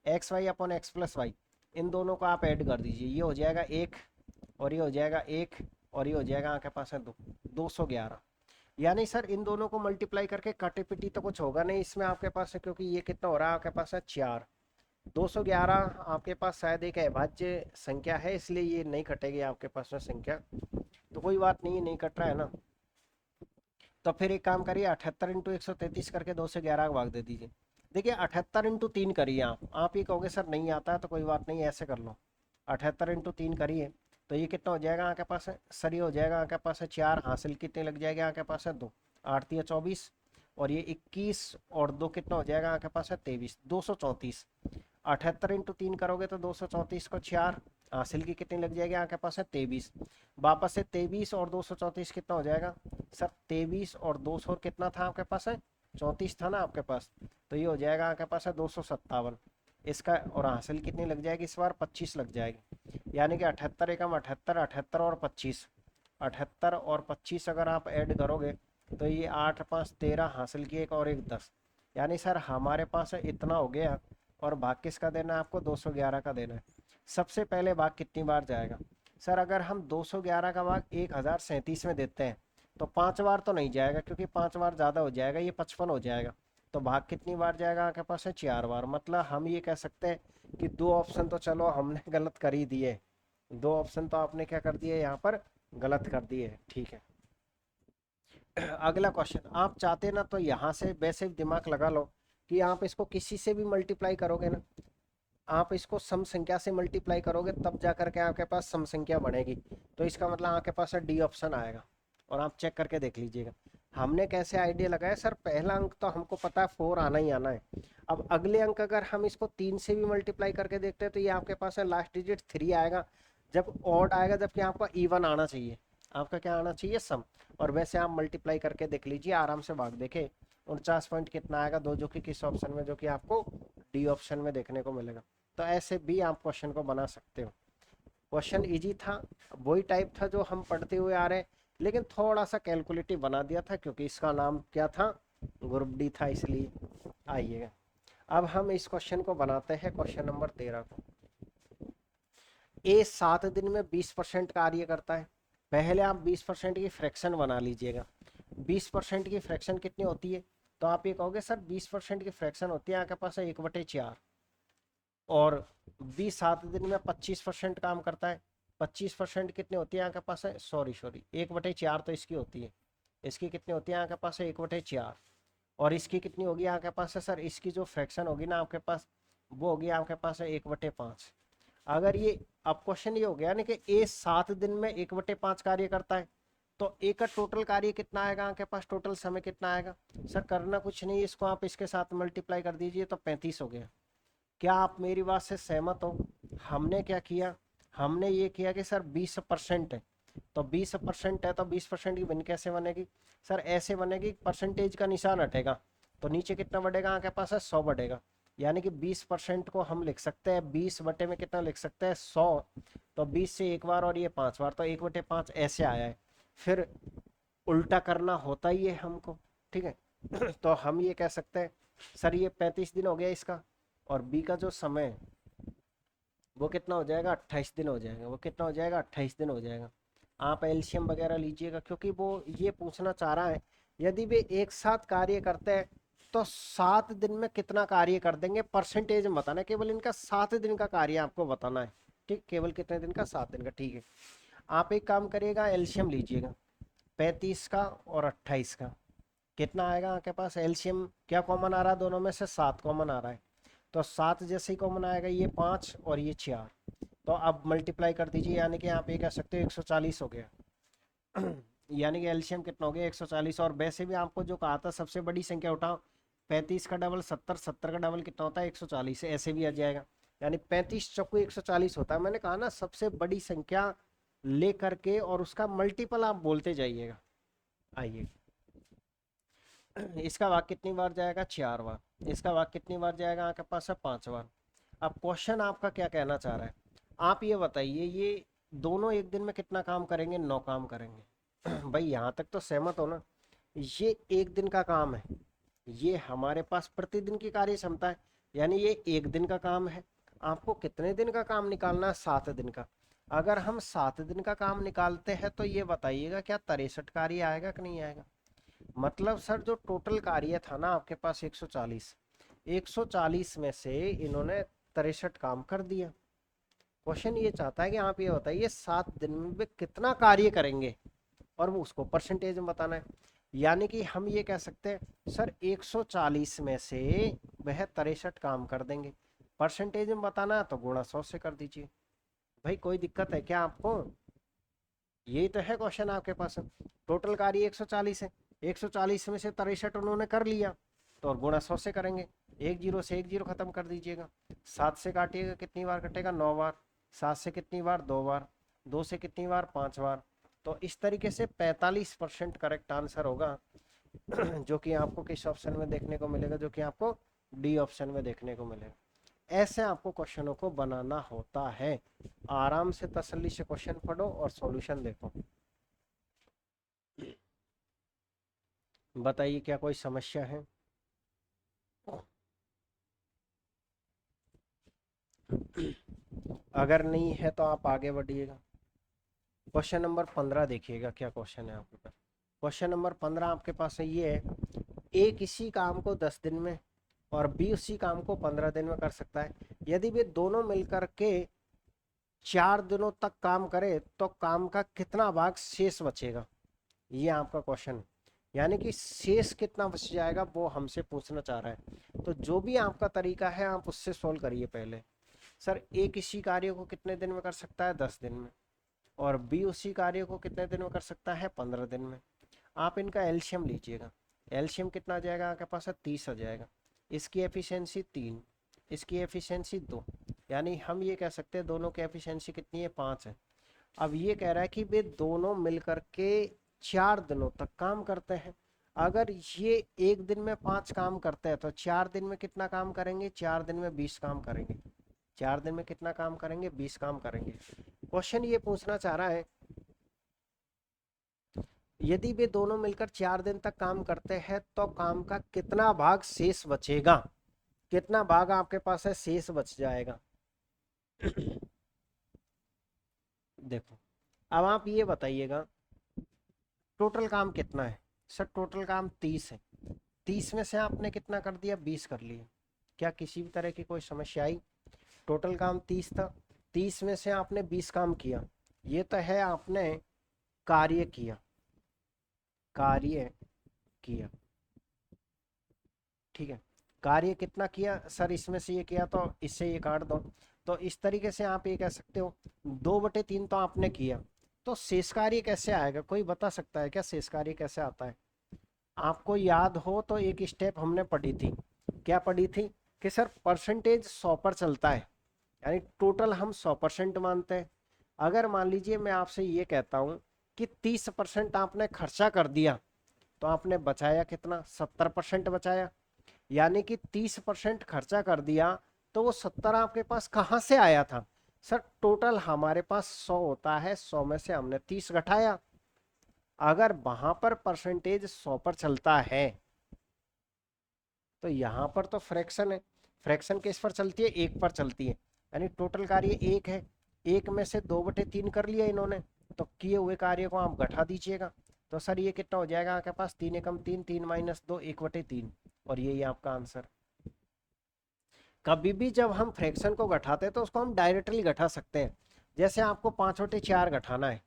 X Y upon x plus Y. इन दोनों को आप ऐड कर दीजिए, ये हो जाएगा 1 और ये हो जाएगा 1 और ये हो जाएगा आपके पास है 211। यानी सर इन दोनों को मल्टीप्लाई करके काटे पिटी तो कुछ होगा नहीं इसमें आपके पास है, क्योंकि ये कितना हो रहा है आपके पास है 4। 211 आपके पास शायद एक अभाज्य संख्या है, इसलिए ये नहीं कटेगी आपके पास में संख्या, तो कोई बात नहीं, नहीं कट रहा है ना। तो फिर एक काम करिए, 78 इंटू 133 करके 211 का भाग दे दीजिए। देखिए 78 इंटू 3 करिए आप ये कहोगे सर नहीं आता है, तो कोई बात नहीं, ऐसे कर लो। 78 इंटू 3 करिए तो ये कितना हो जाएगा आपके पास है सर? ये हो जाएगा आपके पास है 4, हासिल कितने लग जाएगा आपके पास है 2, 8 या 24, और ये 21 और 2 कितना हो जाएगा आपके पास है 23, 234। 78 इंटू 3 करोगे तो 234 को 4, हासिल की कितनी लग जाएगी आपके पास है 23। वापस से 23 और 234 कितना हो जाएगा सर? 23 और 200 कितना था आपके पास है? 34 था ना आपके पास, तो ये हो जाएगा आपके पास है 257 इसका, और हासिल कितनी लग जाएगी इस बार? 25 लग जाएगी। यानी कि 78 एकम 78, 78 और 25, 78 और 25 अगर आप ऐड करोगे तो ये 8 5 13, हासिल की एक और एक 10। यानी सर हमारे पास है इतना हो गया, और भाग किसका देना है आपको? 211 का देना है। सबसे पहले भाग कितनी बार जाएगा सर? अगर हम 211 का भाग 1037 में देते हैं तो 5 बार तो नहीं जाएगा, क्योंकि 5 बार ज़्यादा हो जाएगा, ये 55 हो जाएगा। तो भाग कितनी बार जाएगा आपके पास है? 4 बार। मतलब हम ये कह सकते हैं कि दो ऑप्शन तो चलो हमने गलत कर ही दिए, दो ऑप्शन तो आपने क्या कर दिए यहाँ पर? गलत कर दिए। ठीक है। अगला क्वेश्चन, आप चाहते ना तो यहाँ से वैसे दिमाग लगा लो कि आप इसको किसी से भी मल्टीप्लाई करोगे ना, आप इसको सम संख्या से मल्टीप्लाई करोगे तब जा करके आपके पास सम संख्या बनेगी। तो इसका मतलब आपके पास डी ऑप्शन आएगा, और आप चेक करके देख लीजिएगा। हमने कैसे आइडिया लगाया सर? पहला अंक तो हमको पता है 4 आना ही आना है। अब अगले अंक अगर हम इसको 3 से भी मल्टीप्लाई करके देखते हैं तो ये आपके पास है लास्ट डिजिट 3 आएगा, जब ऑड आएगा, जबकि आपका इवन आना चाहिए। आपका क्या आना चाहिए? सम। और वैसे आप मल्टीप्लाई करके देख लीजिए आराम से, भाग देखे 49 पॉइंट कितना आएगा, दो जो कि किस ऑप्शन में? जो कि आपको डी ऑप्शन में देखने को मिलेगा। तो ऐसे भी आप क्वेश्चन को बना सकते हो। क्वेश्चन इजी था, वही टाइप था जो हम पढ़ते हुए आ रहे हैं, लेकिन थोड़ा सा कैलकुलेटिव बना दिया था, क्योंकि इसका नाम क्या था? ग्रुप डी था, इसलिए। आइएगा अब हम इस क्वेश्चन को बनाते हैं, क्वेश्चन नंबर 13 को। ए 7 दिन में 20% कार्य करता है। पहले आप 20% की फ्रैक्शन बना लीजिएगा। 20% की फ्रैक्शन कितनी होती है? तो आप ये कहोगे सर 20% की फ्रैक्शन होती है आपके पास है 1/4, और 20 7 दिन में 25% काम करता है। 25% कितनी होती है आपके पास है, सॉरी 1/4 तो इसकी होती है। इसकी कितनी होती है आपके पास है 1/4, और इसकी कितनी होगी आपके पास है सर, इसकी जो फ्रैक्शन होगी ना आपके पास, वो होगी आपके पास है 1/5। अगर ये, अब क्वेश्चन ये हो गया ना कि ए 7 दिन में 1/5 कार्य करता है, तो ए का टोटल कार्य कितना आएगा आपके पास, टोटल समय कितना आएगा? सर करना कुछ नहीं, इसको आप इसके साथ मल्टीप्लाई कर दीजिए तो 35 हो गया। क्या आप मेरी बात से सहमत हो? हमने क्या किया, हमने ये किया कि सर 20% है, तो 20% है तो 20% की भिन्न कैसे बनेगी? सर ऐसे बनेगी, परसेंटेज का निशान हटेगा तो नीचे कितना बढ़ेगा आपके पास है 100 बढ़ेगा। यानी कि 20% को हम लिख सकते हैं 20 बटे में कितना लिख सकते हैं 100, तो 20 से एक बार और ये 5 बार, तो 1/5 ऐसे आया है। फिर उल्टा करना होता ही है हमको, ठीक है। तो हम ये कह सकते हैं सर ये 35 दिन हो गया इसका, और बी का जो समय है वो कितना हो जाएगा, 28 दिन हो जाएगा। वो कितना हो जाएगा, 28 दिन हो जाएगा। आप एल्शियम वगैरह लीजिएगा, क्योंकि वो ये पूछना चाह रहा है यदि वे एक साथ कार्य करते हैं तो 7 दिन में कितना कार्य कर देंगे, परसेंटेज में बताना है। केवल इनका 7 दिन का कार्य आपको बताना है, ठीक। केवल कितने दिन का, 7 दिन का, ठीक है। आप एक काम करिएगा, एल्शियम लीजिएगा 35 का और 28 का, कितना आएगा आपके पास एल्शियम? क्या कॉमन आ रहा है दोनों में से, 7 कॉमन आ रहा है, तो 7 जैसे ही कॉमन आएगा, ये 5 और ये 4, तो अब मल्टीप्लाई कर दीजिए, यानी कि आप ये कह सकते हो 140 हो गया। यानी कि एल्शियम कितना हो गया 140। और वैसे भी आपको जो कहा था सबसे बड़ी संख्या उठाओ, 35 का डबल 70, 70 का डबल कितना होता है 140, ऐसे भी आ जाएगा। यानी 35 चौको 140 होता है। मैंने कहा ना सबसे बड़ी संख्या ले करके और उसका मल्टीपल आप बोलते जाइएगा। आइए, इसका भाग कितनी बार जाएगा, 4 बार। इसका भाग कितनी बार जाएगा आपके पास है 5 बार। अब क्वेश्चन आपका क्या कहना चाह रहा है, आप ये बताइए, ये दोनों एक दिन में कितना काम करेंगे, 9 काम करेंगे। भाई यहाँ तक तो सहमत हो ना? ये एक दिन का काम है, ये हमारे पास प्रतिदिन की कार्य क्षमता है, यानी ये एक दिन का काम है। आपको कितने दिन का काम निकालना है, 7 दिन का। अगर हम 7 दिन का काम निकालते हैं तो ये बताइएगा क्या 63 कार्य आएगा कि नहीं आएगा? मतलब सर जो टोटल कार्य था ना आपके पास 140, 140 में से इन्होंने 63 काम कर दिया। क्वेश्चन ये चाहता है कि आप ये बताइए 7 दिन में कितना कार्य करेंगे, और वो उसको परसेंटेज में बताना है। यानी कि हम ये कह सकते हैं सर 140 में से वह 63 काम कर देंगे, परसेंटेज में बताना है तो गुणा 100 से कर दीजिए। भाई कोई दिक्कत है क्या आपको? यही तो है क्वेश्चन आपके पास। टोटल कार्य 140 है, 140 में से 63 उन्होंने कर लिया, तो और गुणा 100 से करेंगे। एक जीरो से एक जीरो खत्म कर दीजिएगा। 7 से काटिएगा कितनी बार कटेगा, 9 बार। 7 से कितनी बार, 2 बार। 2 से कितनी बार, 5 बार। तो इस तरीके से 45% करेक्ट आंसर होगा। जो कि आपको किस ऑप्शन में देखने को मिलेगा, जो कि आपको डी ऑप्शन में देखने को मिलेगा। ऐसे आपको क्वेश्चनों को बनाना होता है। आराम से तसल्ली से क्वेश्चन पढ़ो और सॉल्यूशन देखो। बताइए क्या कोई समस्या है? अगर नहीं है तो आप आगे बढ़िएगा। क्वेश्चन नंबर 15 देखिएगा क्या क्वेश्चन है आपके पास। क्वेश्चन नंबर 15 आपके पास है, ये है ए किसी काम को 10 दिन में और बी उसी काम को 15 दिन में कर सकता है। यदि वे दोनों मिलकर के 4 दिनों तक काम करे तो काम का कितना भाग शेष बचेगा, ये आपका क्वेश्चन है। यानी कि शेष कितना बच जाएगा वो हमसे पूछना चाह रहा है। तो जो भी आपका तरीका है आप उससे सोल्व करिए पहले। सर ए किसी कार्य को कितने दिन में कर सकता है, 10 दिन में, और बी उसी कार्य को कितने दिन में कर सकता है, 15 दिन में। आप इनका एल्शियम लीजिएगा। एल्शियम कितना आ जाएगा आपके पास है, 30 आ जाएगा। इसकी एफिशिएंसी 3, इसकी एफिशिएंसी 2, यानी हम ये कह सकते हैं दोनों की एफिशिएंसी कितनी है, 5 है। अब ये कह रहा है कि वे दोनों मिलकर के 4 दिनों तक काम करते हैं। अगर ये एक दिन में 5 काम करते हैं तो 4 दिन में कितना काम करेंगे, 4 दिन में 20 काम करेंगे। 4 दिन में कितना काम करेंगे, 20 काम करेंगे। क्वेश्चन ये पूछना चाह रहा है यदि वे दोनों मिलकर 4 दिन तक काम करते हैं तो काम का कितना भाग शेष बचेगा, कितना भाग आपके पास है शेष बच जाएगा। देखो अब आप ये बताइएगा टोटल काम कितना है। सर टोटल काम 30 है, 30 में से आपने कितना कर दिया, 20 कर लिया। क्या किसी भी तरह की कोई समस्या आई? टोटल काम 30 था, 30 में से आपने 20 काम किया। ये तो है आपने कार्य किया, कार्य किया, ठीक है। कार्य कितना किया सर, इसमें से ये किया तो इससे ये काट दो। तो इस तरीके से आप ये कह सकते हो 2/3 तो आपने किया। तो शेष कार्य कैसे आएगा, कोई बता सकता है क्या शेष कार्य कैसे आता है? आपको याद हो तो एक स्टेप हमने पढ़ी थी, क्या पढ़ी थी कि सर परसेंटेज 100 पर चलता है, यानी टोटल हम 100% मानते हैं। अगर मान लीजिए मैं आपसे ये कहता हूं कि 30% आपने खर्चा कर दिया तो आपने बचाया कितना, 70% बचाया। यानी कि 30% खर्चा कर दिया तो वो 70 आपके पास कहाँ से आया था? सर टोटल हमारे पास 100 होता है, 100 में से हमने 30 घटाया। अगर वहां पर परसेंटेज 100 पर चलता है तो यहाँ पर तो फ्रैक्शन है, फ्रैक्शन किस पर चलती है, 1 पर चलती है। यानी टोटल कार्य 1 है, 1 में से 2/3 कर लिया इन्होंने, तो किए हुए कार्य को आप घटा दीजिएगा। तो सर ये कितना हो जाएगा आपके पास, 3 एकम 3, 3 - 2, 1/3। और यही आपका आंसर। कभी भी जब हम फ्रैक्शन को घटाते हैं तो उसको हम डायरेक्टली घटा सकते हैं। जैसे आपको 5/4 घटाना है,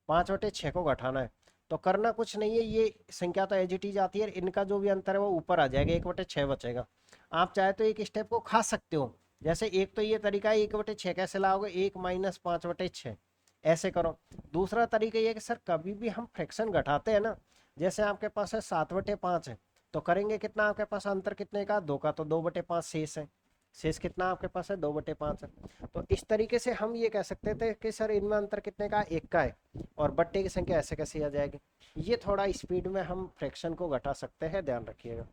5/6 को घटाना है, तो करना कुछ नहीं है, ये संख्या तो एज इट इज आती है, इनका जो भी अंतर है वो ऊपर आ जाएगा, 1/6 बचेगा। आप चाहे तो एक स्टेप को खा सकते हो। जैसे एक तो ये तरीका है, 1/6 कैसे लाओगे, 1 - 5/6 ऐसे करो। दूसरा तरीका ये है कि सर कभी भी हम फ्रैक्शन घटाते हैं ना, जैसे आपके पास है 7/5 है, तो करेंगे कितना, आपके पास अंतर कितने का, 2 का, तो 2/5 शेष है। शेष कितना आपके पास है, 2/5 है। तो इस तरीके से हम ये कह सकते थे कि सर इनमें अंतर कितने का, 1 का है, और बट्टे की संख्या ऐसे कैसे आ जाएगी। ये थोड़ा स्पीड में हम फ्रैक्शन को घटा सकते हैं, ध्यान रखिएगा।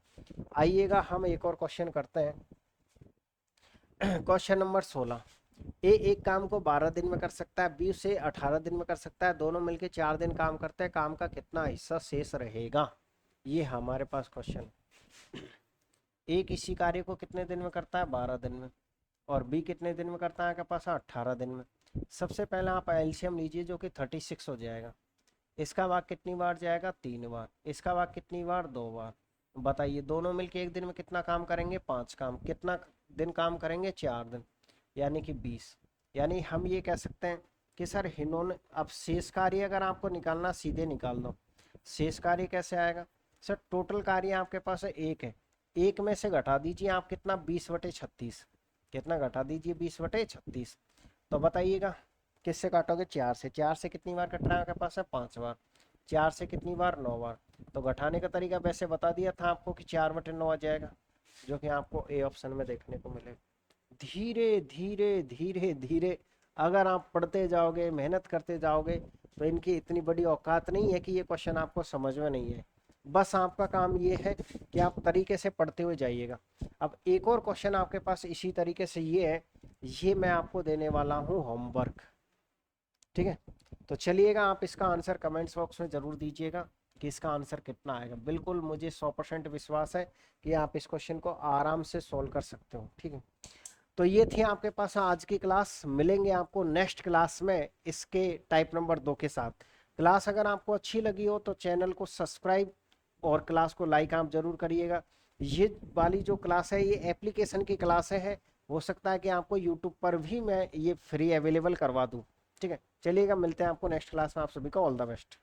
आइएगा हम एक और क्वेश्चन करते हैं। Question number 16। ए एक काम को 12 दिन में कर सकता है, बी उसे 18 दिन में कर सकता है, दोनों मिलकर 4 दिन काम करते हैं, काम का कितना हिस्सा शेष रहेगा? ये हमारे पास क्वेश्चन। ए किसी कार्य को कितने दिन में करता है, 12 दिन में, और बी कितने दिन में करता है आपके पास, 18 दिन में। सबसे पहले आप एलसीएम लीजिए जो कि 36 हो जाएगा। इसका भाग कितनी बार जाएगा, 3 बार। इसका भाग कितनी बार, 2 बार। बताइए दोनों मिलके एक दिन में कितना काम करेंगे, 5 काम। कितना दिन काम करेंगे, 4 दिन, यानी कि 20। यानी हम ये कह सकते हैं कि सर इन्होंने, अब शेष कार्य अगर आपको निकालना, सीधे निकाल दो। शेष कार्य कैसे आएगा, सर टोटल कार्य आपके पास है 1 है, 1 में से घटा दीजिए आप कितना, 20/36। कितना घटा दीजिए, 20/36। तो बताइएगा किससे काटोगे, 4 से। 4 से कितनी बार कट रहा है आपके पास है, 5 बार। 4 से कितनी बार, 9 बार। तो घटाने का तरीका वैसे बता दिया था आपको कि 4/9 आ जाएगा, जो कि आपको ए ऑप्शन में देखने को मिलेगा। धीरे धीरे धीरे धीरे अगर आप पढ़ते जाओगे, मेहनत करते जाओगे, तो इनकी इतनी बड़ी औकात नहीं है कि ये क्वेश्चन आपको समझ में नहीं है। बस आपका काम ये है कि आप तरीके से पढ़ते हुए जाइएगा। अब एक और क्वेश्चन आपके पास इसी तरीके से ये है, ये मैं आपको देने वाला हूँ होमवर्क, ठीक है। तो चलिएगा आप इसका आंसर कमेंट्स बॉक्स में जरूर दीजिएगा कि इसका आंसर कितना आएगा। बिल्कुल मुझे 100% विश्वास है कि आप इस क्वेश्चन को आराम से सोल्व कर सकते हो, ठीक है। तो ये थी आपके पास आज की क्लास। मिलेंगे आपको नेक्स्ट क्लास में इसके टाइप नंबर 2 के साथ। क्लास अगर आपको अच्छी लगी हो तो चैनल को सब्सक्राइब और क्लास को लाइक आप जरूर करिएगा। ये वाली जो क्लास है ये एप्लीकेशन की क्लास है, हो सकता है कि आपको यूट्यूब पर भी मैं ये फ्री अवेलेबल करवा दूँ, ठीक है। चलिएगा मिलते हैं आपको नेक्स्ट क्लास में, आप सभी को ऑल द बेस्ट।